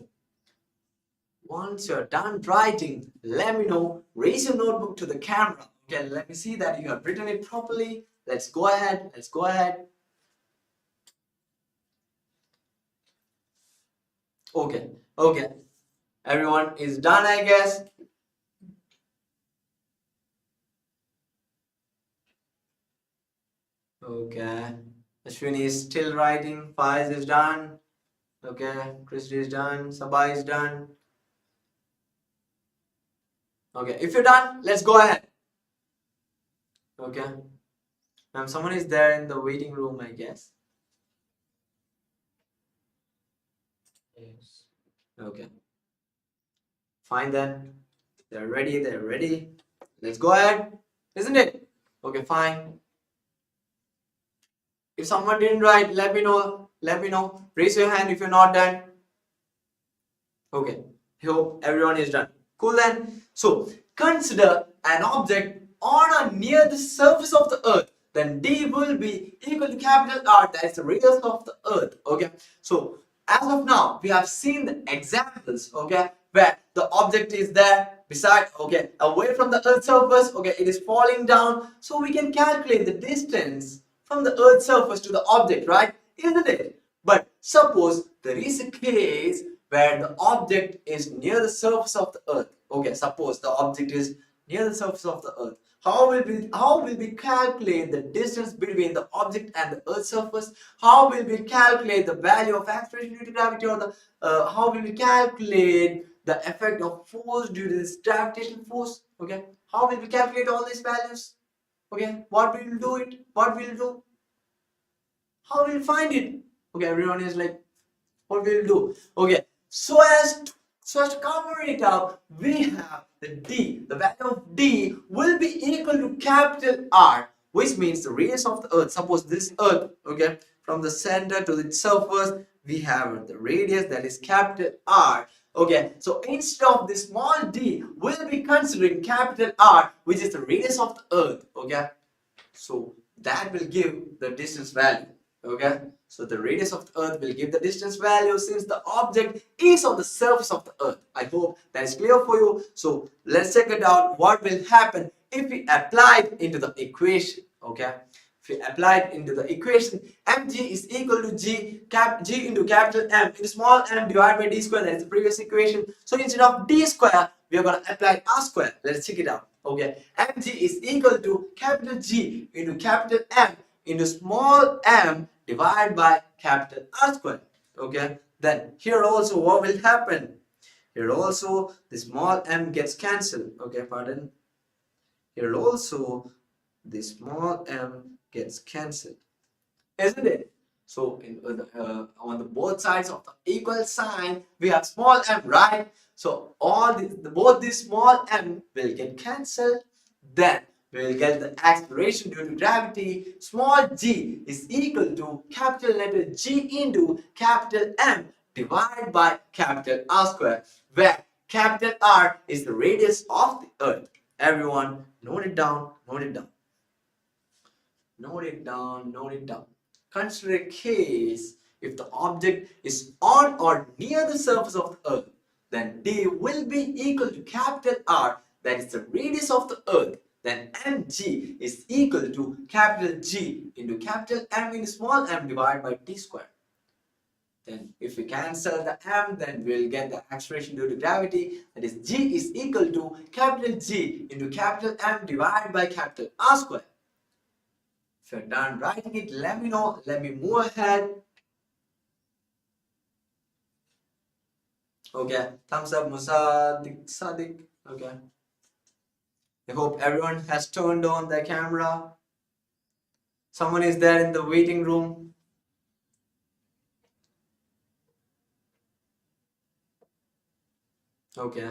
Once you're done writing, let me know. Raise your notebook to the camera. Okay, let me see that you have written it properly. Let's go ahead. Okay. Everyone is done, I guess. Okay. Ashwini is still writing. Faiz is done. Okay. Christy is done. Sabah is done. Okay. If you're done, let's go ahead. Okay. Someone is there in the waiting room, I guess. Yes. Okay. Fine then. They're ready. Let's go ahead. Isn't it? Okay, fine. If someone didn't write, let me know. Raise your hand if you're not done. Okay. Hope everyone is done. Cool then. So consider an object on or near the surface of the earth. Then D will be equal to capital R, that is the radius of the earth. Okay. So as of now, we have seen the examples, okay, where the object is there beside, okay, away from the earth's surface, okay, it is falling down, so we can calculate the distance from the earth's surface to the object, right? Isn't it? But suppose there is a case where the object is near the surface of the earth. Okay, suppose the object is near the surface of the earth. How will we calculate the distance between the object and the earth's surface? How will we calculate the value of acceleration due to gravity, or the how will we calculate the effect of force due to this gravitational force? Okay, how will we calculate all these values? Okay, what will do it? What will do? How will we find it? Okay, everyone is like, what will do? Okay, so as to cover it up, we have the d. The value of d will be equal to capital R, which means the radius of the earth. Suppose this earth, okay, from the center to the surface, we have the radius, that is capital R. Okay, so instead of this small d, we'll be considering capital R, which is the radius of the earth. Okay, so that will give the distance value. Okay, so the radius of the earth will give the distance value since the object is on the surface of the earth. I hope that is clear for you. So let's check it out what will happen if we apply it into the equation. Okay, if we apply it into the equation, mg is equal to g into capital M into small m divided by d square. That is the previous equation. So instead of d square, we are going to apply r square. Let's check it out. Okay, mg is equal to capital G into capital M into small m divided by capital R square. Okay, then here also what will happen? Here also the small m gets cancelled. Okay, pardon. Here also the small m gets cancelled, isn't it? So on the both sides of the equal sign, we have small m, right? So both these small m will get cancelled. Then we will get the acceleration due to gravity. Small g is equal to capital letter G into capital M divided by capital R square, where capital R is the radius of the earth. Everyone, note it down, note it down. Note it down, note it down. Consider a case if the object is on or near the surface of the earth, then d will be equal to capital R, that is the radius of the earth. Then mg is equal to capital G into capital M into small m divided by d square. Then if we cancel the m, then we'll get the acceleration due to gravity, that is g is equal to capital G into capital M divided by capital R square. If you're done writing it, let me know. Let me move ahead. Okay, thumbs up, Sadiq. Okay. I hope everyone has turned on their camera. Someone is there in the waiting room. Okay.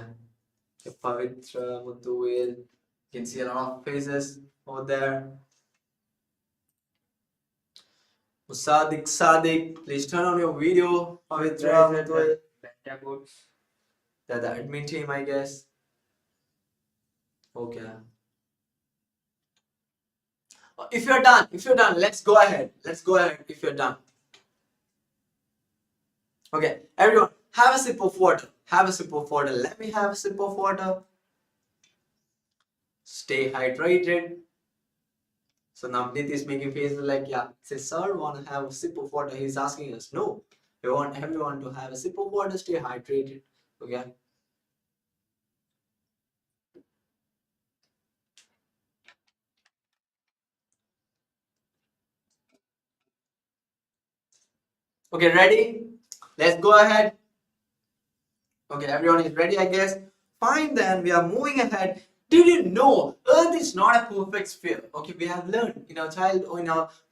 Pavitra, Muthuil. You can see a lot of faces over there. Sadiq, please turn on your video. Pavitra, Muthuil. They're the admin team, I guess. Okay. If you're done, let's go ahead. Let's go ahead if you're done. Okay, everyone, have a sip of water. Have a sip of water. Let me have a sip of water. Stay hydrated. So Navneet is making faces like, yeah, say, sir, want to have a sip of water. He's asking us. No, we want everyone to have a sip of water, stay hydrated. Okay. Okay, ready? Let's go ahead. Okay, everyone is ready, I guess. Fine, then we are moving ahead. Did you know Earth is not a perfect sphere? Okay, we have learned in our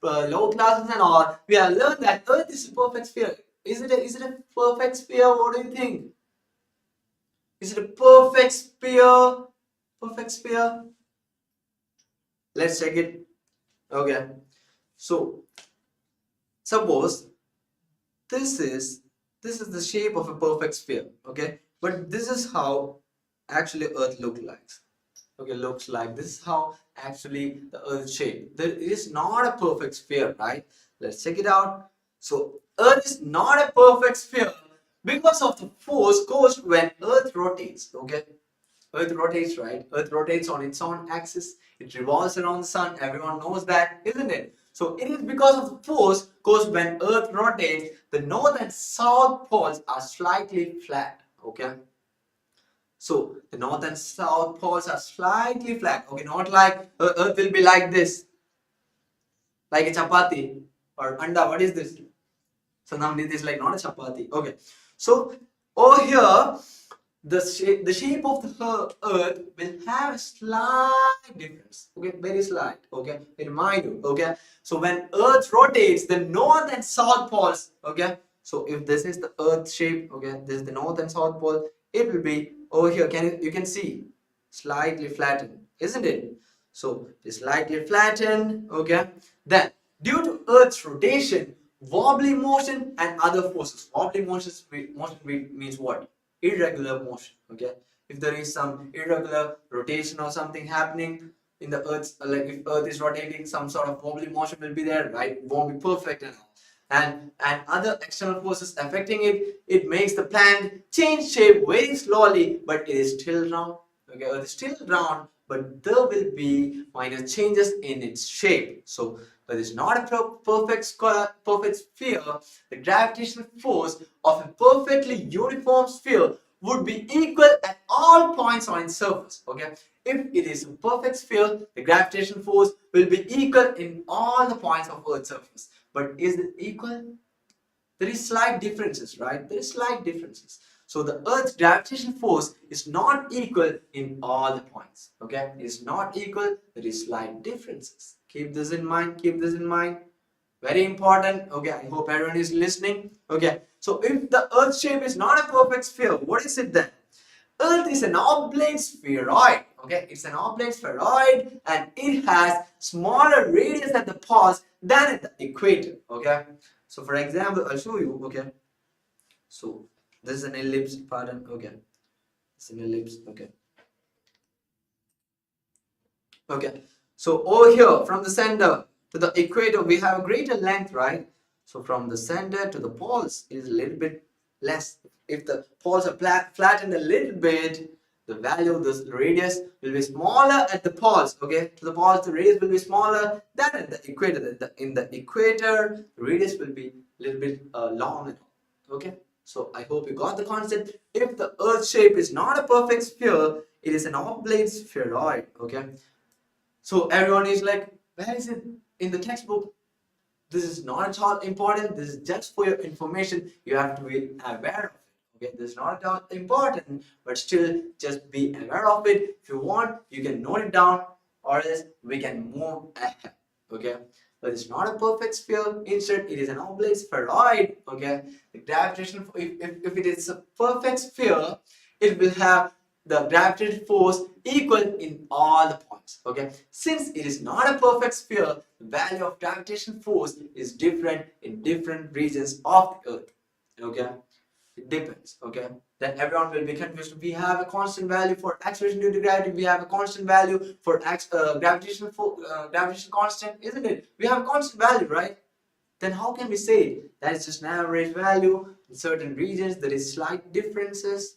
lower classes and all. We have learned that Earth is a perfect sphere. Is it a perfect sphere? What do you think? Is it a perfect sphere? Perfect sphere? Let's check it. Okay. So suppose this is the shape of a perfect sphere. Okay, but this is how actually Earth looks like. This is how actually the Earth shape. It is not a perfect sphere, right? Let's check it out. So Earth is not a perfect sphere because of the force caused when Earth rotates. Okay, Earth rotates, right? Earth rotates on its own axis. It revolves around the sun. Everyone knows that, isn't it? So it is because of the force caused when Earth rotates, the north and south poles are slightly flat. Okay. So the north and south poles are slightly flat. Okay, not like Earth will be like this, like a chapati or anda. What is this? So now this is like not a chapati. Okay. So over here, the shape of the earth will have a slight difference. Okay, very slight. Okay, very minor. Okay, so when earth rotates, the north and south poles. Okay, so if this is the earth shape, okay, this is the north and south pole, it will be over here. You can see slightly flattened, isn't it? So it's slightly flattened. Okay, then due to earth's rotation, wobbly motion and other forces. Wobbly motion means what? Irregular motion. Okay, if there is some irregular rotation or something happening in the earth's, like if earth is rotating, some sort of wobbly motion will be there, right? It won't be perfect and all. And other external forces affecting it makes the planet change shape very slowly, but it is still round. Okay, earth is still round, but there will be minor changes in its shape. So but it's not a perfect square, perfect sphere. The gravitational force of a perfectly uniform sphere would be equal at all points on its surface. Okay, if it is a perfect sphere, the gravitational force will be equal in all the points of Earth's surface. But is it equal? There is slight differences, right? There is slight differences. So the Earth's gravitational force is not equal in all the points. Okay, it's not equal. There is slight differences. Keep this in mind. Keep this in mind. Very important. Okay, I hope everyone is listening. Okay, so if the Earth shape is not a perfect sphere, what is it then? Earth is an oblate spheroid. Okay, it's an oblate spheroid and it has smaller radius at the poles than at the equator. Okay, so for example, I'll show you. Okay, so this is an ellipse. Pardon. Okay, it's an ellipse. Okay. Okay, so over here from the center to the equator we have a greater length, right? So from the center to the poles is a little bit less. If the poles are flattened a little bit, the value of this radius will be smaller at the poles. Okay, to the poles the radius will be smaller than at the equator. In the equator, the radius will be a little bit long. Okay, so I hope you got the concept. If the Earth shape is not a perfect sphere, it is an oblate spheroid. Okay. So everyone is like, where is it in the textbook? This is not at all important. This is just for your information. You have to be aware of it. Okay, this is not at all important, but still just be aware of it. If you want, you can note it down, or else we can move ahead. Okay, but it's not a perfect sphere. Instead, it is an oblate spheroid. Okay, the gravitational if it is a perfect sphere, it will have the gravitational force equal in all the points. Okay, since it is not a perfect sphere, the value of gravitational force is different in different regions of the earth. Okay, it depends. Okay, then everyone will be confused. We have a constant value for acceleration due to gravity. We have a constant value for gravitational constant, isn't it? We have a constant value, right? Then how can we say that is just an average value? In certain regions there is slight differences.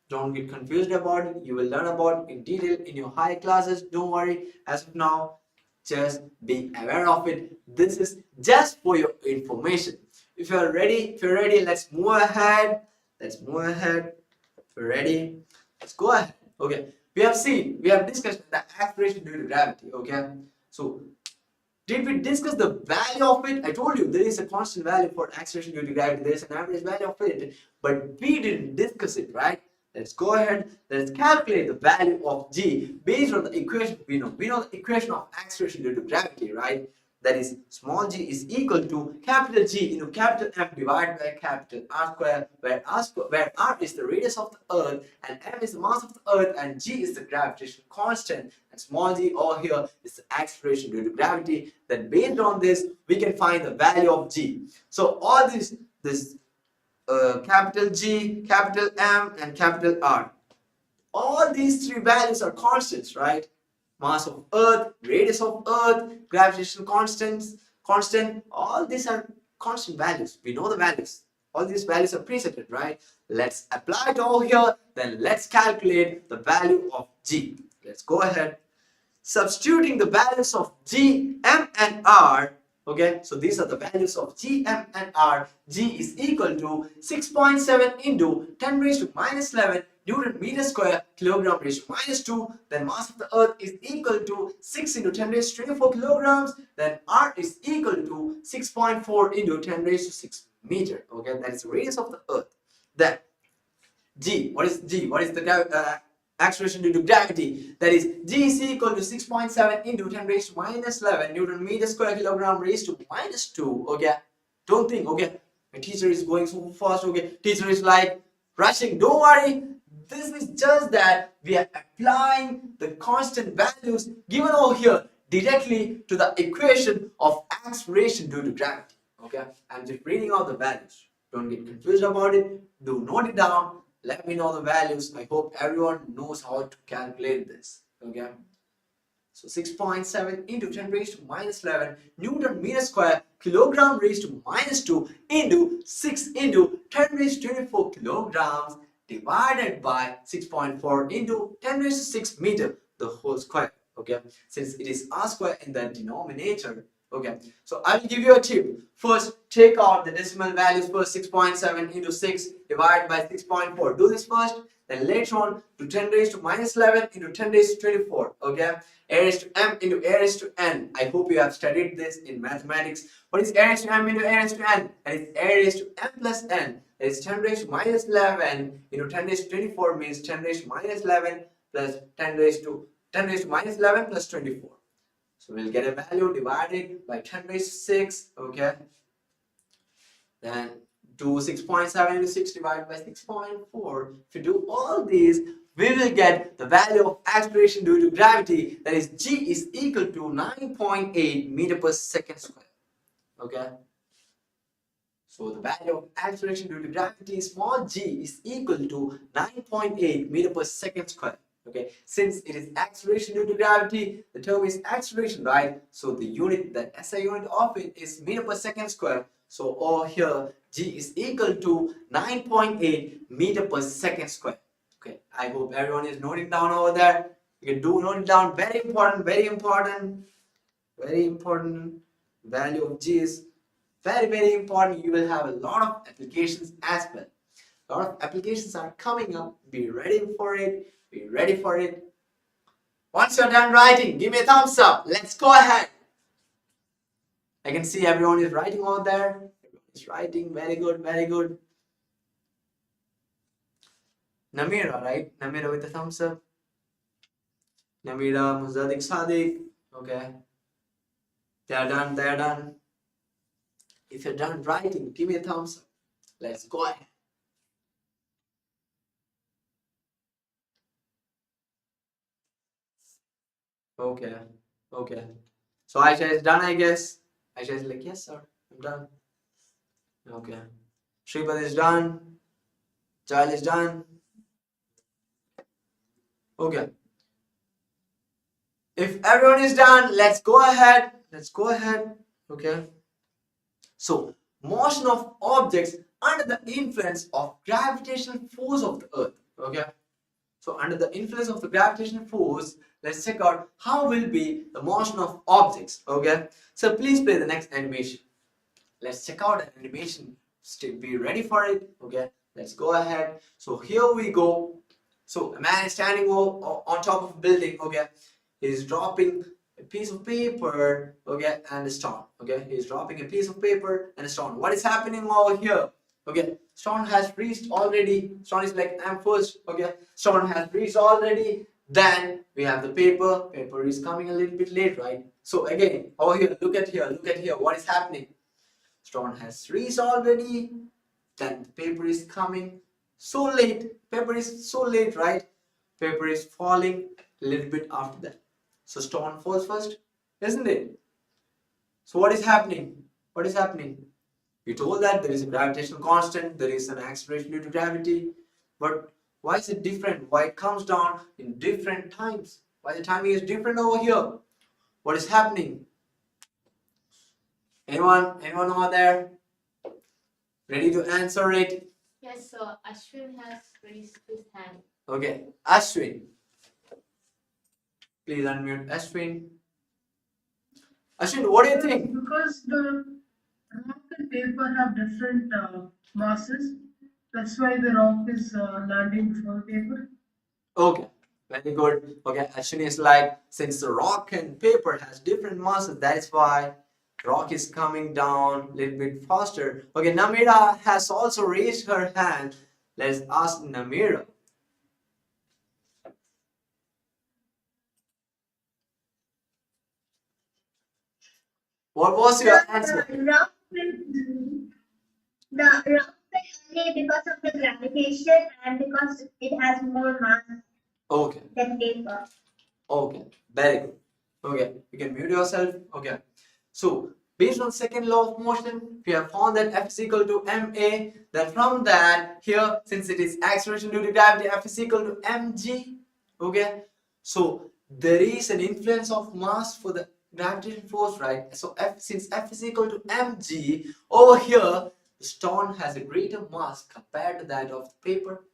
Don't get confused about it. You will learn about it in detail in your higher classes. Don't worry. As of now, just be aware of it. This is just for your information. If you're ready, let's move ahead. Let's move ahead. If you're ready, let's go ahead. Okay. We have discussed the acceleration due to gravity. Okay. So did we discuss the value of it? I told you there is a constant value for acceleration due to gravity. There is an average value of it, but we didn't discuss it, right? Let's go ahead. Let's calculate the value of g based on the equation we know. We know the equation of acceleration due to gravity, right? That is small g is equal to capital G into capital M divided by capital R square, where R is the radius of the earth and M is the mass of the earth and G is the gravitational constant and small g over here is the acceleration due to gravity. Then based on this we can find the value of G. So all this capital G, capital M and capital R, all these three values are constants, right? Mass of earth, radius of earth, gravitational constant, all these are constant values. We know the values. All these values are presetted, right? Let's apply it over here. Then let's calculate the value of G. Let's go ahead. Substituting the values of G, M and R. Okay, so these are the values of G, M and R. G is equal to 6.7 into 10 raised to minus 11 Newton meter square kilogram raised to minus 2. Then mass of the earth is equal to 6 into 10 raised to 24 kilograms. Then R is equal to 6.4 into 10 raised to 6 meter. Okay, that is the radius of the earth. Then G, what is G? What is the acceleration due to gravity? That is G is equal to 6.7 into 10 raised to minus 11 Newton meter square kilogram raised to minus 2. Okay, don't think, okay, my teacher is going so fast. Okay, teacher is like rushing. Don't worry, this is just that we are applying the constant values given over here directly to the equation of acceleration due to gravity. Okay, I'm just reading out the values. Don't get confused about it. Do note it down. Let me know the values. I hope everyone knows how to calculate this. Okay. So 6.7 into 10 raised to minus 11 Newton meter square kilogram raised to minus 2 into 6 into 10 raised to 24 kilograms divided by 6.4 into 10 raised to 6 meter, the whole square. Okay. Since it is r square in the denominator. Okay, so I will give you a tip. First, take out the decimal values first. 6.7 into 6 divided by 6.4. Do this first. Then later on, to 10 raised to minus 11 into 10 raised to 24. Okay, a raised to m into a raised to n. I hope you have studied this in mathematics. What is a raised to m into a raised to n? That is a raised to m plus n. That is 10 raised to minus 11 into 10 raised to 24 means 10 raised to minus 11 plus 10 raised to minus 11 plus 24. So we'll get a value divided by 10 raised to 6, okay? Then do 6.7 into 6 divided by 6.4. If you do all these, we will get the value of acceleration due to gravity, that is G is equal to 9.8 meter per second square, okay? So the value of acceleration due to gravity, small g, is equal to 9.8 meter per second square. Okay, since it is acceleration due to gravity, the term is acceleration, right? So the unit, the SI unit of it is meter per second square. So over here, g is equal to 9.8 meter per second square. Okay, I hope everyone is noting down over there. You can do note it down. Very important, very important, very important. Value of g is very, very important. You will have a lot of applications as well. A lot of applications are coming up. Be ready for it. Be ready for it. Once you're done writing, give me a thumbs up. Let's go ahead. I can see everyone is writing over there. Everyone is writing. Very good, very good. Namira, right? Namira with a thumbs up. Namira, Muzadik, Sadiq. Okay. They are done. They are done. If you're done writing, give me a thumbs up. Let's go ahead. Okay. Okay. So Aisha is done, I guess. Aisha is like, yes, sir, I'm done. Okay. Shripad is done. Child is done. Okay. If everyone is done, let's go ahead. Let's go ahead. Okay. So, motion of objects under the influence of gravitational force of the earth. Okay. So, under the influence of the gravitational force, let's check out how will be the motion of objects. Okay. So, please play the next animation. Let's check out an animation. Be ready for it. Okay, let's go ahead. So here we go. So a man is standing on top of a building. Okay, he's dropping a piece of paper. Okay, and a stone. Okay, he's dropping a piece of paper and a stone. What is happening over here? Okay, stone has reached already. Stone is like, I'm first. Okay, stone has reached already. Then we have the paper. Paper is coming a little bit late, right? So again, over here, look at here. Look at here. What is happening? Stone has reached already. Then the paper is coming so late. Paper is so late, right? Paper is falling a little bit after that. So stone falls first, isn't it? So what is happening? What is happening? We told that there is a gravitational constant, there is an acceleration due to gravity. But why is it different? Why it comes down in different times? Why the timing is different over here? What is happening? Anyone over there? Ready to answer it? Yes, so Ashwin has raised his hand. Okay, Ashwin. Please unmute Ashwin. Ashwin, what do you think? Because the rock and paper have different masses. That's why the rock is landing before the paper. Okay, very good. Okay, Ashwin is like, since the rock and paper has different masses, that's why rock is coming down a little bit faster. Okay, Namira has also raised her hand. Let's ask Namira. What was your answer? The rock will only because of the gravitation and because it has more mass Okay, than paper. okay, very good. Okay, you can mute yourself. Okay, so based on second law of motion, we have found that F is equal to ma. Then from that, here, since it is acceleration due to gravity, F is equal to mg. Okay, so there is an influence of mass for the gravitational force, right? So since F is equal to mg, over here, the stone has a greater mass compared to that of the paper.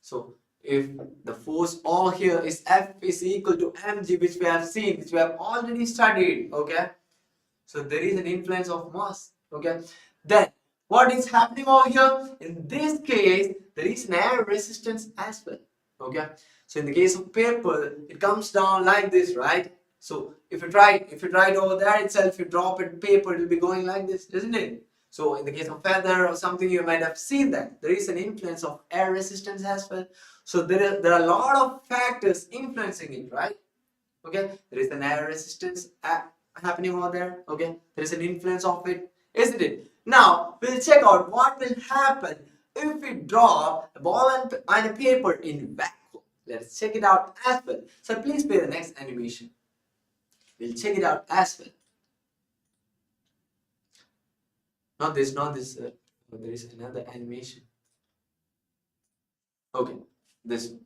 So if the force over here is F is equal to mg, which we have seen, which we have already studied, okay? So there is an influence of mass, okay? Then what is happening over here? In this case, there is an air resistance as well, okay? So in the case of paper, it comes down like this, right? So if you try it over there itself, you drop it paper, it will be going like this, isn't it? So in the case of feather or something, you might have seen that there is an influence of air resistance as well. So there are a lot of factors influencing it, right? Okay, there is an air resistance happening over there. Okay, there is an influence of it, isn't it? Now we'll check out what will happen if we drop a ball and a paper in vacuum. Let's check it out as well. So please play the next animation. We'll check it out as well. Not this. There is another animation. Okay, this one.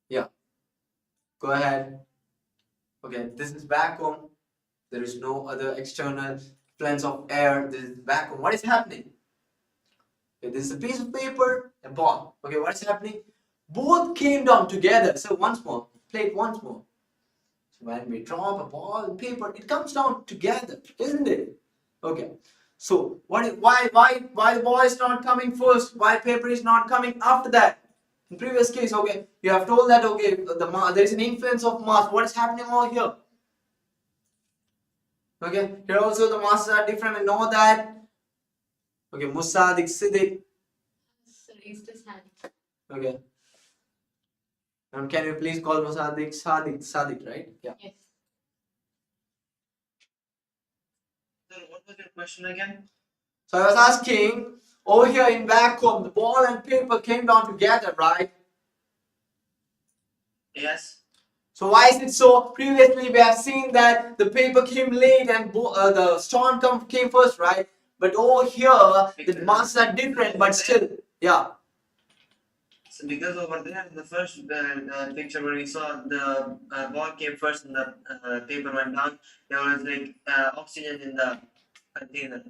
Yeah, go ahead. Okay, this is vacuum. There is no other external influence of air. This is vacuum. What is happening? Okay, this is a piece of paper, a ball. Okay, what is happening? Both came down together. So once more, play it once more. So when we drop a ball and paper, it comes down together, isn't it? Okay. So why the ball is not coming first? Why paper is not coming after that? In previous case, okay, you have told that okay, there is an influence of mass. What is happening over here? Okay, here also the masses are different. We know that. Okay, Musadik Siddiq. Has raised his hand. Okay. Can you please call Musadik Sadiq, right? Yeah. Yes. So what was your question again? So I was asking, over here in vacuum, the ball and paper came down together, right? Yes. So why is it so? Previously we have seen that the paper came late and the stone came first, right? But over here, the masses are different, but still, yeah. So because over there in the first picture where we saw the ball came first and the paper went down, there was like oxygen in the container.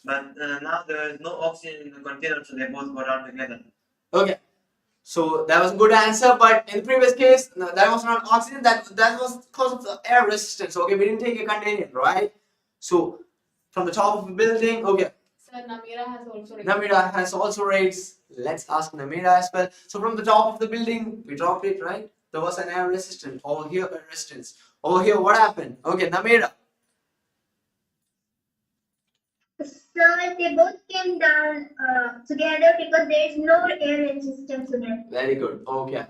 But now there is no oxygen in the container, so they both go down together. Okay. So that was a good answer, but in the previous case, no, that was not oxygen. That was because of the air resistance. Okay, we didn't take a container, right? So from the top of the building, okay. Sir, Namira has also raised. Namira has also raised. Let's ask Namira as well. So from the top of the building, we dropped it, right? There was an air resistance. Over here, air resistance. Over here, what happened? Okay, Namira. So they both came down together because there is no air resistance in it. Very good. Okay.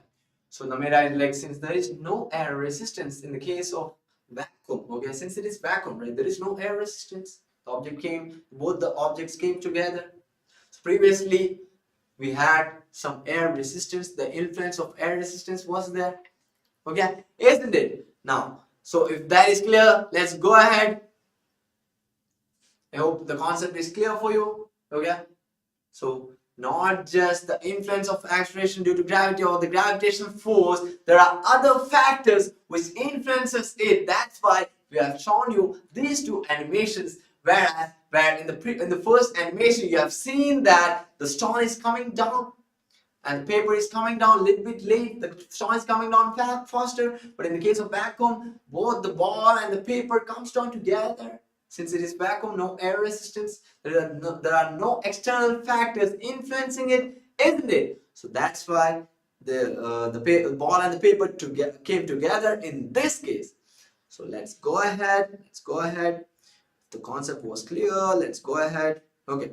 So Namira is like, since there is no air resistance in the case of vacuum, okay, since it is vacuum, right, there is no air resistance. Both the objects came together. So previously, we had some air resistance. The influence of air resistance was there. Okay, isn't it? Now, so if that is clear, let's go ahead. I hope the concept is clear for you. Okay, so not just the influence of acceleration due to gravity or the gravitational force, there are other factors which influences it. That's why we have shown you these two animations, whereas where in the first animation you have seen that the stone is coming down and the paper is coming down a little bit late, the stone is coming down faster, but in the case of vacuum, both the ball and the paper comes down together. Since it is vacuum, no air resistance, there are no external factors influencing it, isn't it? So that's why the ball and the paper came together in this case. So let's go ahead. The concept was clear. Let's go ahead. Okay.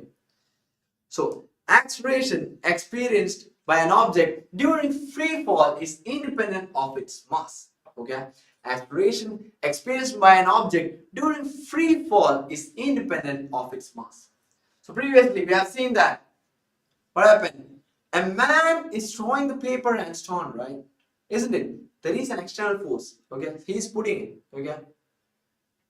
So acceleration experienced by an object during free fall is independent of its mass. Okay. Acceleration experienced by an object during free fall is independent of its mass. So previously we have seen that. What happened? A man is throwing the paper and stone, right? Isn't it? There is an external force. Okay. He is putting it.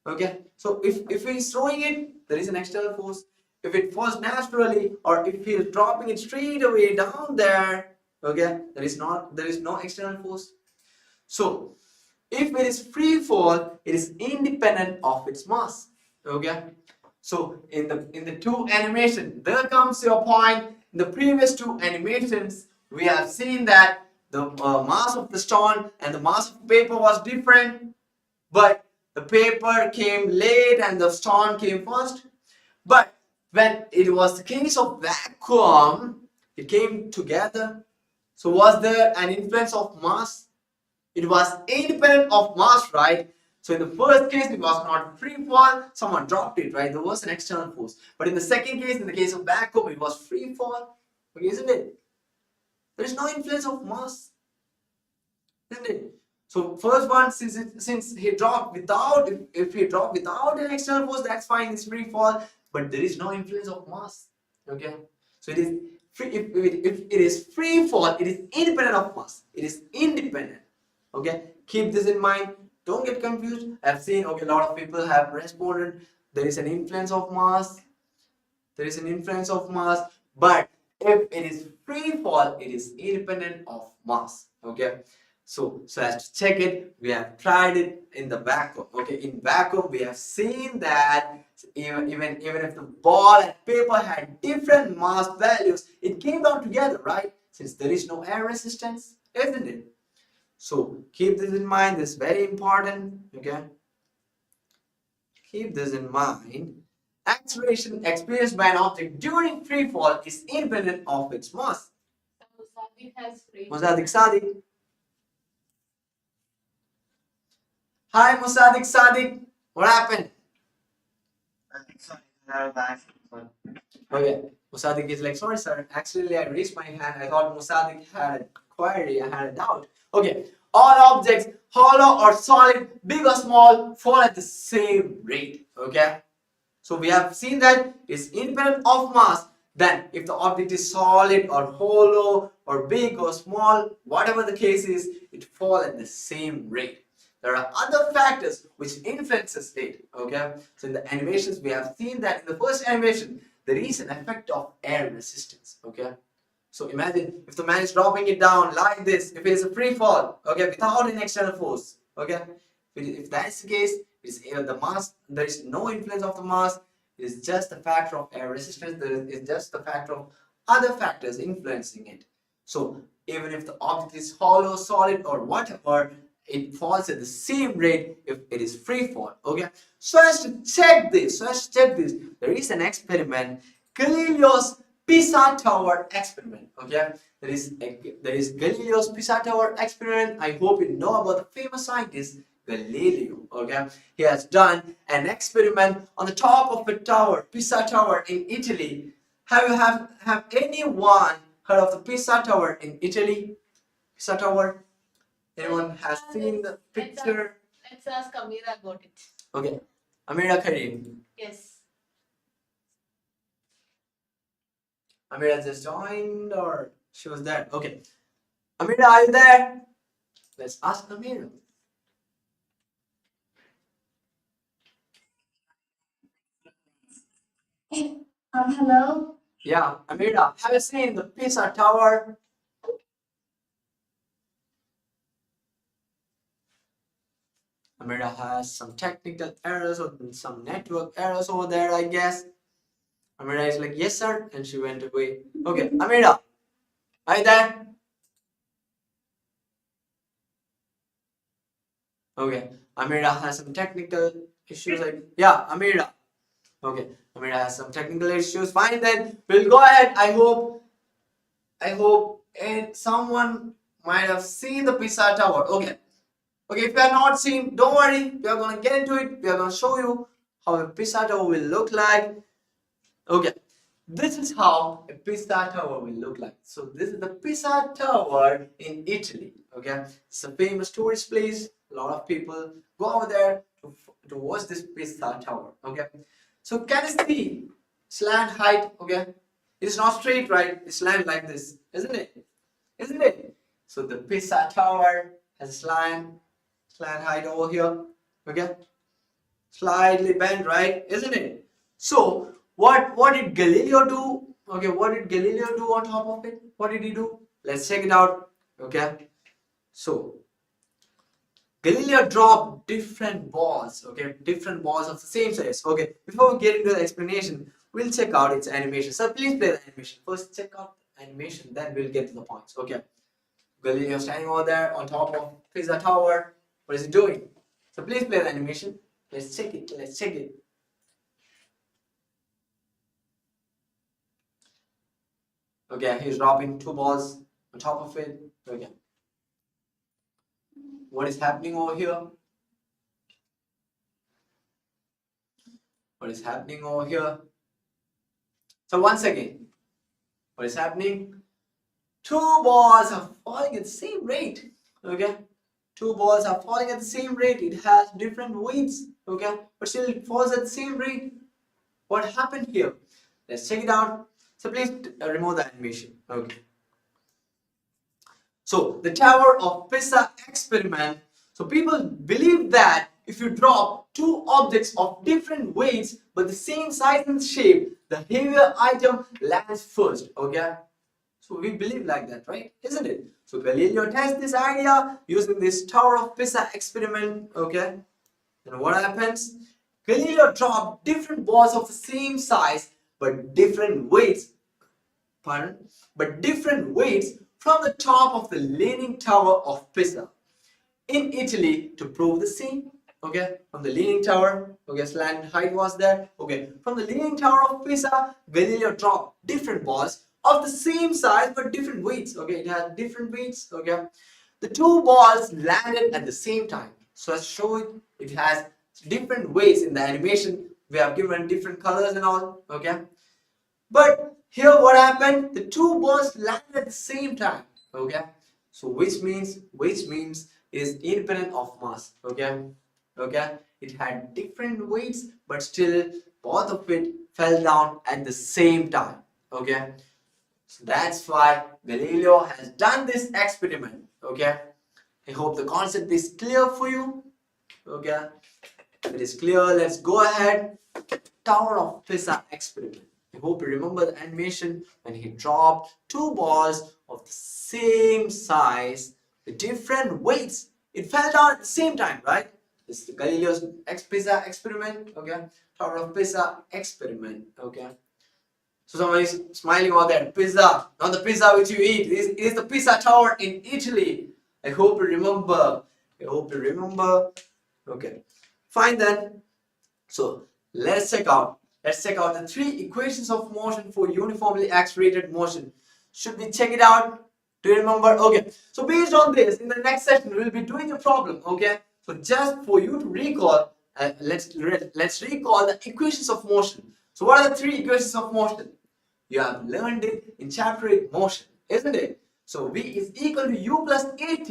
Okay. So if he is throwing it, there is an external force. If it falls naturally, or if he is dropping it straight away down there, okay, there is no external force. So if it is free fall, it is independent of its mass. Okay. So in the two animation, there comes your point. In the previous two animations, we have seen that the mass of the stone and the mass of paper was different, but the paper came late and the stone came first. But when it was the case of vacuum, it came together. So was there an influence of mass? It was independent of mass, right? So in the first case, it was not free fall, someone dropped it, right? There was an external force. But in the second case, in the case of vacuum, it was free fall. Okay, isn't it? There is no influence of mass, isn't it? So first one, since he dropped without, if he dropped without an external force, that's fine, it's free fall, but there is no influence of mass. Okay, so it is free. If it is free fall, it is independent of mass. It is independent. Okay, keep this in mind. Don't get confused. I've seen, okay, a lot of people have responded. There is an influence of mass. There is an influence of mass, but if it is free fall, it is independent of mass. Okay. So as to check it, we have tried it in the vacuum. Okay, in vacuum we have seen that even if the ball and paper had different mass values, it came down together, right? Since there is no air resistance, isn't it? So keep this in mind. This is very important. Okay, keep this in mind. Acceleration experienced by an object during free fall is independent of its mass. So Sadiq has raised. Sadiq. Hi, Sadiq. What happened? Okay. Musadik is like, sorry, sir. Actually, I raised my hand. I thought Musadik had a query. I had a doubt. Okay. All objects, hollow or solid, big or small, fall at the same rate. Okay. So we have seen that it's independent of mass. Then if the object is solid or hollow or big or small, whatever the case is, it falls at the same rate. There are other factors which influences it. Okay. So in the animations we have seen that in the first animation there is an effect of air resistance. Okay. So imagine if the man is dropping it down like this, if it is a free fall, okay, without an external force, okay, if that's the case, it's the mass, there is no influence of the mass, it is just a factor of air resistance, there is just a factor of other factors influencing it. So even if the object is hollow, solid, or whatever, it falls at the same rate if it is free fall. Okay, so as to check this, there is an experiment, Galileo's Pisa Tower experiment. Okay, there is Galileo's Pisa Tower experiment. I hope you know about the famous scientist Galileo. Okay, he has done an experiment on the top of a tower, Pisa Tower in Italy. Have anyone heard of the Pisa Tower in Italy? Pisa Tower. Anyone has seen the picture? Let's ask Amira about it. Okay, Amira Karim. Yes. Amira just joined, or she was there? Okay, Amira, are you there? Let's ask Amira. Hello. Yeah, Amira, have you seen the Pisa Tower? Amira has some technical errors or some network errors over there, I guess. Amira is like, yes, sir. And she went away. Okay, Amira, are you there? Okay, Amira has some technical issues. Like, yeah, Amira. Okay, Amira has some technical issues. Fine, then we'll go ahead. I hope someone might have seen the Pisa Tower. Okay. Okay, if you have not seen, don't worry. We are going to get into it. We are going to show you how a Pisa Tower will look like. Okay, this is how a Pisa Tower will look like. So this is the Pisa Tower in Italy. Okay, it's a famous tourist place. A lot of people go over there to watch this Pisa Tower. Okay, so can you see slant height? Okay, it's not straight, right? It's slant like this, isn't it? Isn't it? So the Pisa Tower has a slant height over here. Okay, slightly bent, right? Isn't it? So what did Galileo do? Okay, what did Galileo do on top of it? What did he do? Let's check it out. Okay, so Galileo dropped different balls. Okay, different balls of the same size. Okay, before we get into the explanation, we'll check out its animation. So please play the animation. First, check out the animation, then we'll get to the points. Okay, Galileo standing over there on top of Pisa Tower. What is he doing? So please play the animation. Let's check it. Let's check it. Okay, he's dropping two balls on top of it. Okay. What is happening over here? What is happening over here? So once again, what is happening? Two balls are falling at the same rate. Okay. Two balls are falling at the same rate. It has different weights. Okay. But still it falls at the same rate. What happened here? Let's check it out. So please remove the animation. Okay. So the Tower of Pisa experiment. So people believe that if you drop two objects of different weights but the same size and shape, the heavier item lands first. Okay. So we believe like that, right? Isn't it? So Galileo tests this idea using this Tower of Pisa experiment. Okay. And what happens? Galileo dropped different balls of the same size but different weights. Pardon? But different weights from the top of the Leaning Tower of Pisa in Italy to prove the same. Okay, from the Leaning Tower, okay, slant height was there. Okay, from the Leaning Tower of Pisa, Galileo dropped different balls of the same size but different weights. Okay, it has different weights. Okay, the two balls landed at the same time. So let's show it. It has different weights in the animation. We have given different colors and all. Okay, but here what happened? The two balls landed at the same time. Okay. So which means it is independent of mass. Okay. Okay. It had different weights, but still both of it fell down at the same time. Okay. So that's why Galileo has done this experiment. Okay. I hope the concept is clear for you. Okay. If it is clear, let's go ahead. Tower of Pisa experiment. I hope you remember the animation when he dropped two balls of the same size with different weights. It fell down at the same time, right? This is Galileo's Pisa experiment. Okay, Tower of Pisa experiment. Okay. So someone is smiling over there. Pizza, not the pizza which you eat. It is the Pisa Tower in Italy. I hope you remember. I hope you remember. Okay. Fine then. So let's check out the three equations of motion for uniformly accelerated motion. Should we check it out? Do you remember? Okay. So based on this, in the next session, we will be doing a problem. Okay. So just for you to recall, let's recall the equations of motion. So what are the three equations of motion? You have learned it in chapter 8 motion, isn't it? So V is equal to U plus AT,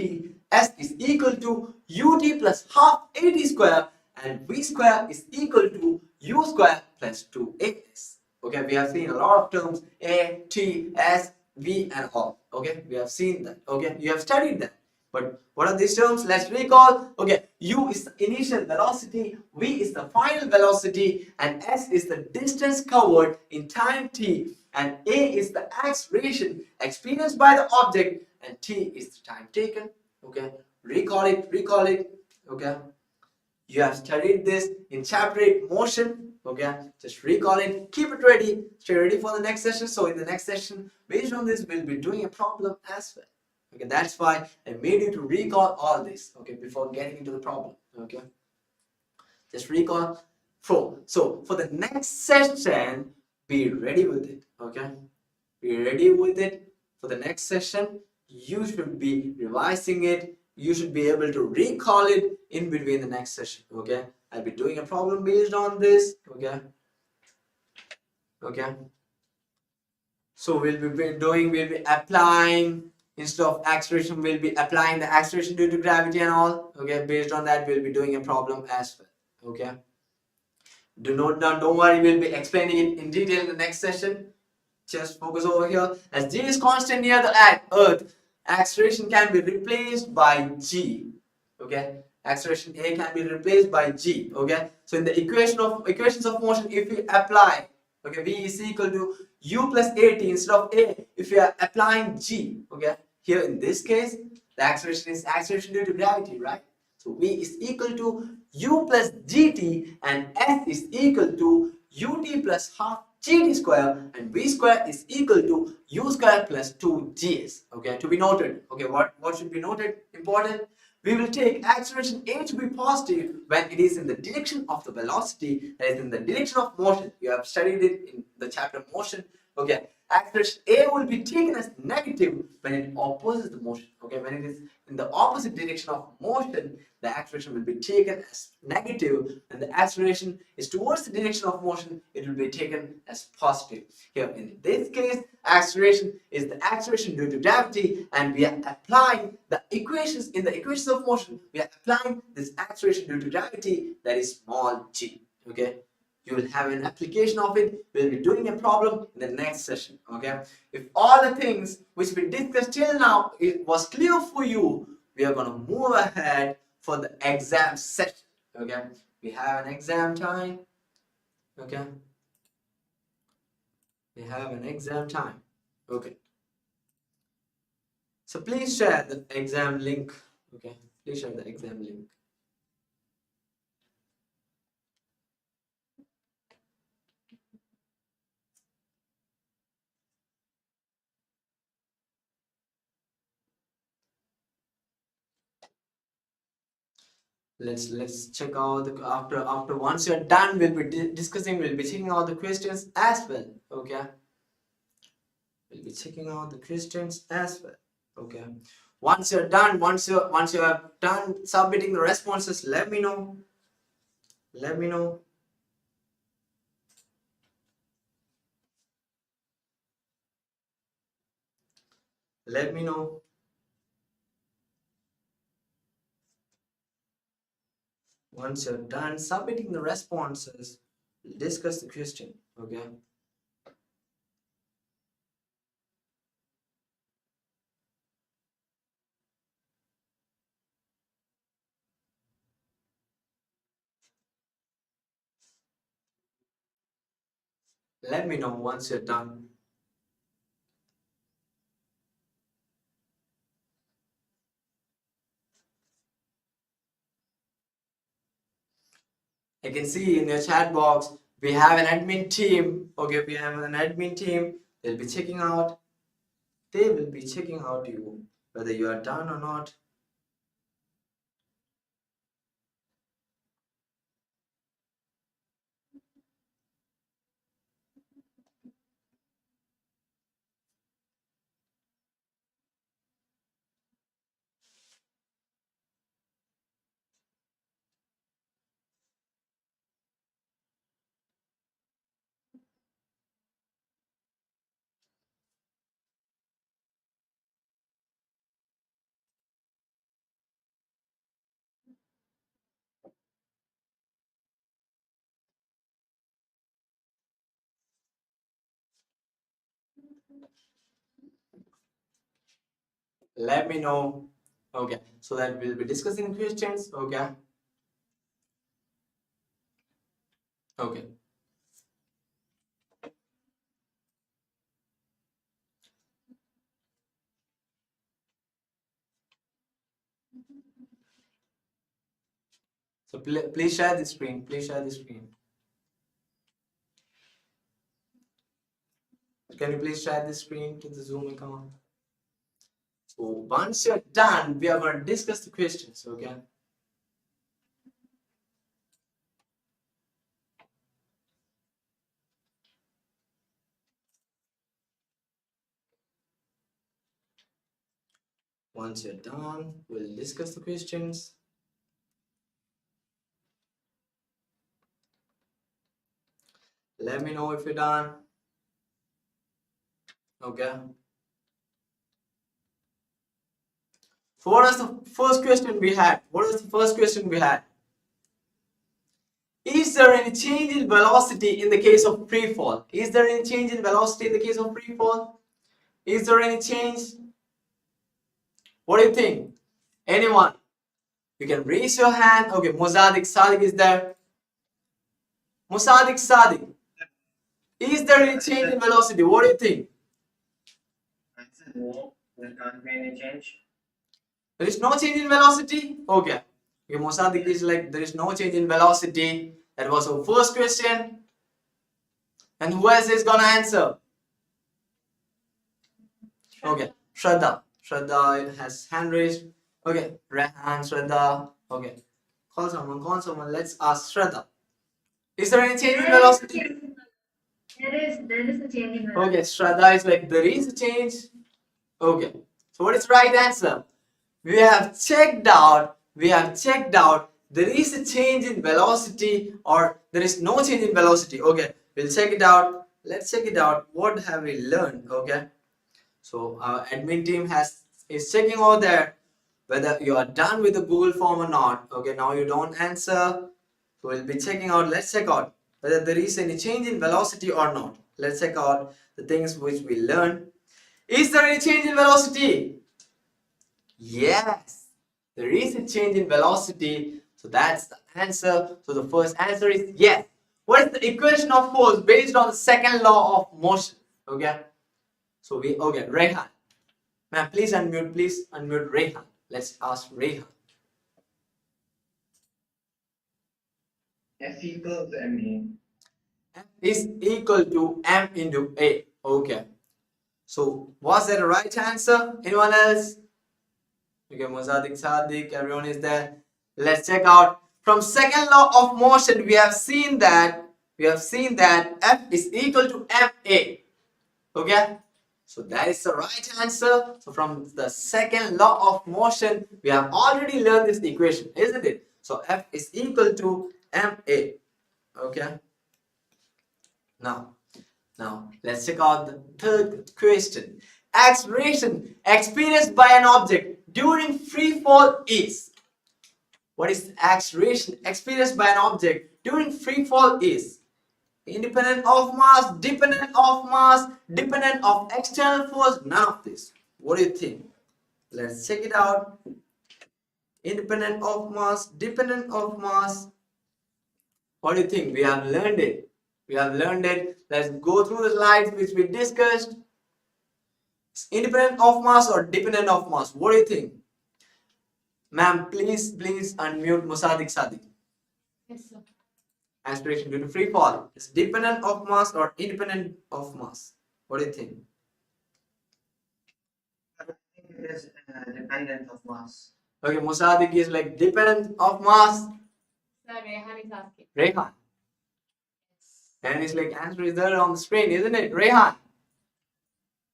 S is equal to UT plus half AT square, and V square is equal to U square plus 2AS. Okay, we have seen a lot of terms A, T, S, V and all. Okay, we have seen that. Okay, you have studied that. But what are these terms? Let's recall. Okay, U is the initial velocity, V is the final velocity, and S is the distance covered in time t, and A is the acceleration experienced by the object, and T is the time taken. Okay, recall it. Okay. You have studied this in chapter 8 motion. Okay, just recall it, keep it ready, stay ready for the next session. So in the next session, based on this, we'll be doing a problem as well. Okay, that's why I made you to recall all this, okay, before getting into the problem. Okay, just recall. So for the next session, be ready with it. Okay, be ready with it. For the next session, you should be revising it. You should be able to recall it in between the next session. Okay, I'll be doing a problem based on this. Okay. So we'll be applying, instead of acceleration, we'll be applying the acceleration due to gravity and all. Okay, based on that, we'll be doing a problem as well. Okay. Don't worry, we'll be explaining it in detail in the next session. Just focus over here. As G is constant near the Earth, acceleration can be replaced by G. Okay, acceleration A can be replaced by G. Okay, so in the equations of motion, if we apply, okay, V is equal to U plus AT instead of A, if we are applying G, okay, here in this case, the acceleration is acceleration due to gravity, right? So V is equal to U plus GT and S is equal to UT plus half GT square, and V square is equal to U square plus 2GS. Okay, to be noted. Okay, what should be noted? Important. We will take acceleration A to be positive when it is in the direction of the velocity, that is in the direction of motion. You have studied it in the chapter motion. Okay, acceleration A will be taken as negative when it opposes the motion. Okay, when it is in the opposite direction of motion, the acceleration will be taken as negative. When the acceleration is towards the direction of motion, it will be taken as positive. Here in this case, acceleration is the acceleration due to gravity, and we are applying the equations in the equations of motion. We are applying this acceleration due to gravity, that is small g. Okay, you will have an application of it. We'll be doing a problem in the next session. Okay, if all the things which we discussed till now it was clear for you, we are going to move ahead for the exam session. Okay, we have an exam time. Okay, we have an exam time. Okay, so please share the exam link. Okay, please share the exam link. Let's check out the after once you're done, we'll be discussing, we'll be checking out the questions as well. Okay, we'll be checking out the questions as well. Okay, once you're done, once you have done submitting the responses, let me know. Let me know. Let me know. Once you're done submitting the responses, we'll discuss the question. Okay. Let me know once you're done. I can see in your chat box we have an admin team. Okay, we have an admin team. They'll be checking out. They will be checking out you whether you are done or not. Let me know. Okay, so that we'll be discussing questions. Okay. Okay. So please share the screen. Please share the screen. Can you please share the screen to the Zoom account? So once you're done, we are going to discuss the questions. Okay. Once you're done, we'll discuss the questions. Let me know if you're done. Okay. So what was the first question we had? Is there any change in velocity in the case of free fall? Is there any change in velocity in the case of free fall? Is there any change? What do you think? Anyone? You can raise your hand. Okay, Mozadik Sadiq is there. Mozadik Sadiq. Is there any change in velocity? What do you think? No, there can't be any change. There is no change in velocity? Okay. Okay, Mozadik is like, there is no change in velocity. That was our first question. And who else is gonna answer? Okay, Shraddha. Shraddha has hand raised. Okay, Rehan, Shraddha. Okay, call someone. Let's ask Shraddha. Is there any change in velocity? There is a change in velocity. Okay, Shraddha is like, there is a change. Okay, so what is the right answer? We have checked out. There is a change in velocity or there is no change in velocity. Okay, we'll check it out. Let's check it out. What have we learned? Okay. So our admin team is checking over there whether you are done with the Google form or not. Okay, now you don't answer. So we'll be checking out. Let's check out whether there is any change in velocity or not. Let's check out the things which we learned. Is there any change in velocity? Yes, there is a change in velocity. So that's the answer. So the first answer is yes. What is the equation of force based on the second law of motion? Okay. So Rehan. Ma'am, please unmute Rehan. Let's ask Rehan. F equals MA. F is equal to M into A. Okay. So was that a right answer? Anyone else? Okay, Mozadik Sadiq, everyone is there. Let's check out. From second law of motion, we have seen that F is equal to MA. Okay. So that is the right answer. So from the second law of motion, we have already learned this equation, isn't it? So F is equal to MA. Okay. Now let's check out the third question. Acceleration experienced by an object during free fall is. What is acceleration experienced by an object during free fall is? Independent of mass, dependent of external force, none of this. What do you think? Let's check it out. Independent of mass, dependent of mass. What do you think? We have learned it. Let's go through the slides which we discussed. Independent of mass or dependent of mass? What do you think? Ma'am, please unmute Mozadik Sadiq. Yes, sir. Acceleration due to free fall is dependent of mass or independent of mass? What do you think? I think it is dependent of mass. Okay, Mozadik is like dependent of mass. Sir, Rehan is asking. Rehan. Yes. And it's like answer is there on the screen, isn't it? Rehan.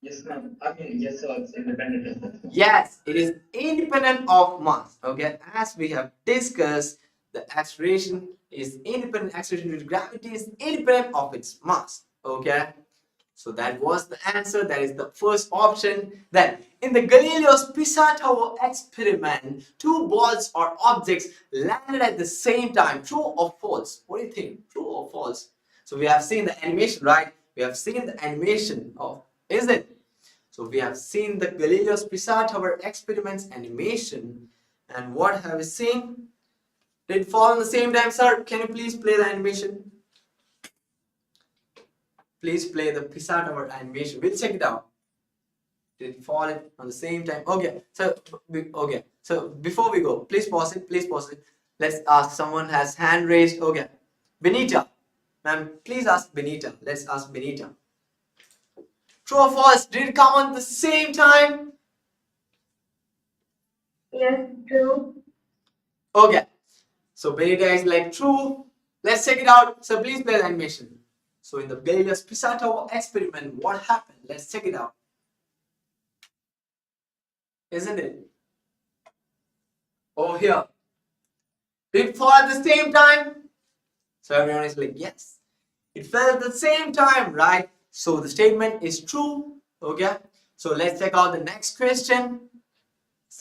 Yes, ma'am. I mean, yes, sir, it's independent of mass. Yes, it is independent of mass. Okay, as we have discussed, the acceleration is independent. Acceleration due to gravity is independent of its mass. Okay, so that was the answer. That is the first option. Then, in the Galileo's Pisa Tower experiment, two balls or objects landed at the same time. True or false? What do you think? True or false? So we have seen the animation, right? We have seen the animation of, is it? So we have seen the Galileo's Pisa Tower experiments animation. And what have we seen? Did it fall on the same time, sir? Can you please play the animation? Please play the Pisa Tower animation. We'll check it out. Did it fall on the same time? Okay. So before we go, please pause it. Let's ask someone has hand raised. Okay. Benita. Ma'am, please ask Benita. Let's ask Benita. True or false? Did it come at the same time? Yes, true. Okay. So Benita is like true. Let's check it out. So please play the animation. So in the Galileo's Pisa Tower experiment, what happened? Let's check it out. Isn't it? Over here. Did it fall at the same time? So everyone is like, yes. It fell at the same time, right? So the statement is true. Okay. So let's check out the next question.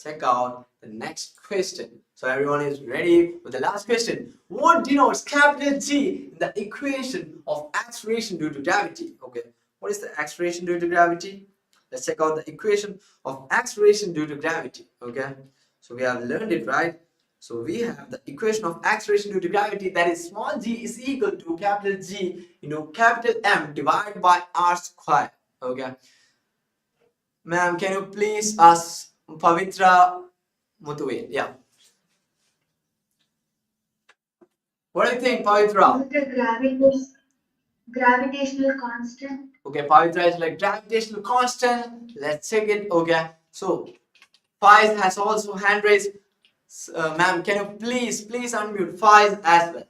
Check out the next question. So everyone is ready with the last question. What denotes capital G in the equation of acceleration due to gravity? Okay. What is the acceleration due to gravity? Let's check out the equation of acceleration due to gravity. Okay. So we have learned it, right? So we have the equation of acceleration due to gravity, that is small g is equal to capital G into capital M divided by R square. Okay. Ma'am, can you please ask Pavitra Muthuwe? Yeah. What do you think, Pavitra? Is it a gravitational constant? Okay, Pavitra is like gravitational constant. Let's check it. Okay. So Faiz has also hand raised. Ma'am, can you please unmute Faiz as well?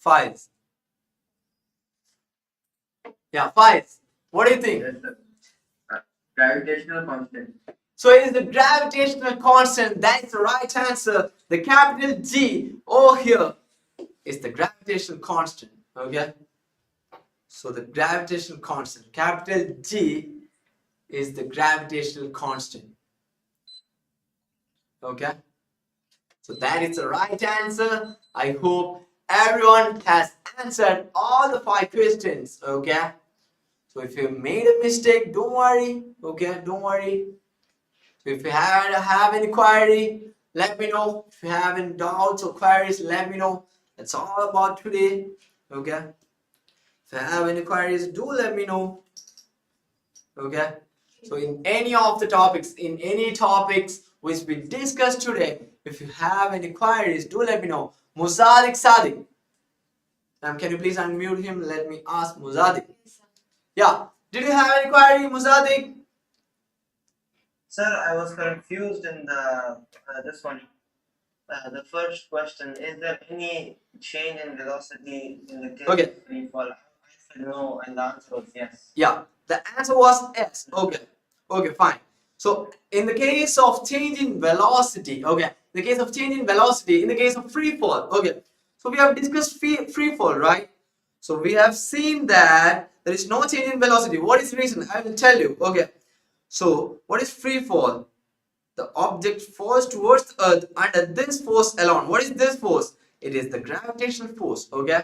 Faiz. Yeah, Faiz. What do you think? Yes, sir. Gravitational constant. So it is the gravitational constant. That is the right answer. The capital G over here is the gravitational constant. Okay. So the gravitational constant, capital G, is the gravitational constant. Okay. So that is the right answer. I hope everyone has answered all the 5 questions. Okay. So if you made a mistake, don't worry. Okay, don't worry. So if you have any query, let me know. If you have any doubts or queries, let me know. That's all about today. Okay. If you have any queries, do let me know. Okay. So in any of the topics, in any topics which we discussed today, if you have any queries, do let me know. Muzadik Sadiq. Can you please unmute him? Let me ask Muzadik. Yes, sir. Yeah. Did you have any query, Muzadik? Sir, I was confused in the this one. The first question: is there any change in velocity in the case Okay. of free fall? I said no, and the answer was yes. Yeah, the answer was S. Okay. Okay, fine. So in the case of change in velocity, okay, in the case of change in velocity, in the case of free fall, okay. So we have discussed free fall, right? So we have seen that there is no change in velocity. What is the reason? I will tell you. Okay. So what is free fall? The object falls towards the earth under this force alone. What is this force? It is the gravitational force. Okay.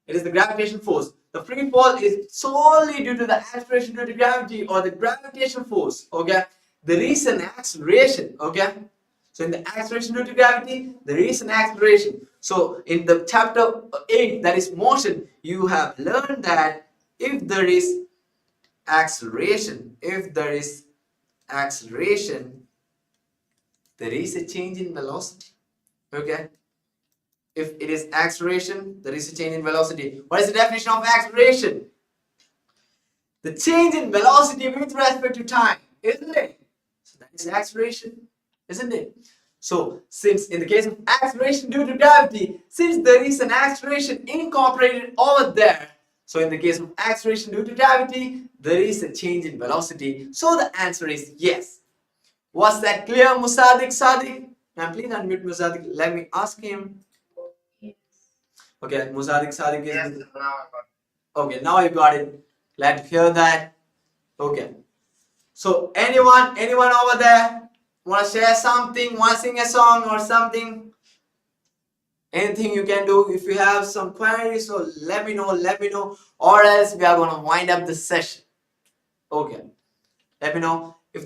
It is the gravitational force. The free fall is solely due to the acceleration due to gravity or the gravitational force. Okay. There is an acceleration. Okay. So in the acceleration due to gravity, there is an acceleration. So in the chapter 8, that is motion, you have learned that if there is acceleration, there is a change in velocity. Okay. If it is acceleration, there is a change in velocity. What is the definition of acceleration? The change in velocity with respect to time, isn't it? So that is acceleration, isn't it? So since in the case of acceleration due to gravity, since there is an acceleration incorporated over there, so in the case of acceleration due to gravity, there is a change in velocity. So the answer is yes. Was that clear, Musadik Sadiq? Now please unmute Musadik. Let me ask him. Yes. Okay, Musadik Sadiq is. Yes, sir, now I got it. Okay, now you got it. Glad to hear that. Okay. So anyone over there want to share something, want to sing a song or something? Anything you can do. If you have some queries, so let me know, or else we are gonna wind up the session. Okay. Let me know. If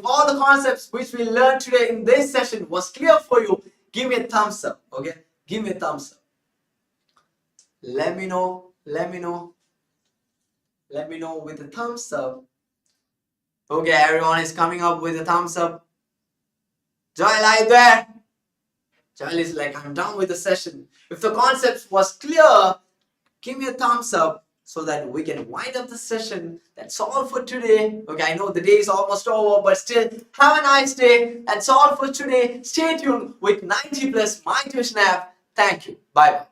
all the concepts which we learned today in this session was clear for you, give me a thumbs up. Okay? Give me a thumbs up. Let me know with a thumbs up. Okay, everyone is coming up with a thumbs up. Joel, are you there? Joel is like, I'm done with the session. If the concept was clear, give me a thumbs up so that we can wind up the session. That's all for today. Okay, I know the day is almost over, but still, have a nice day. That's all for today. Stay tuned with 90 Plus My Tuition app. Thank you. Bye bye.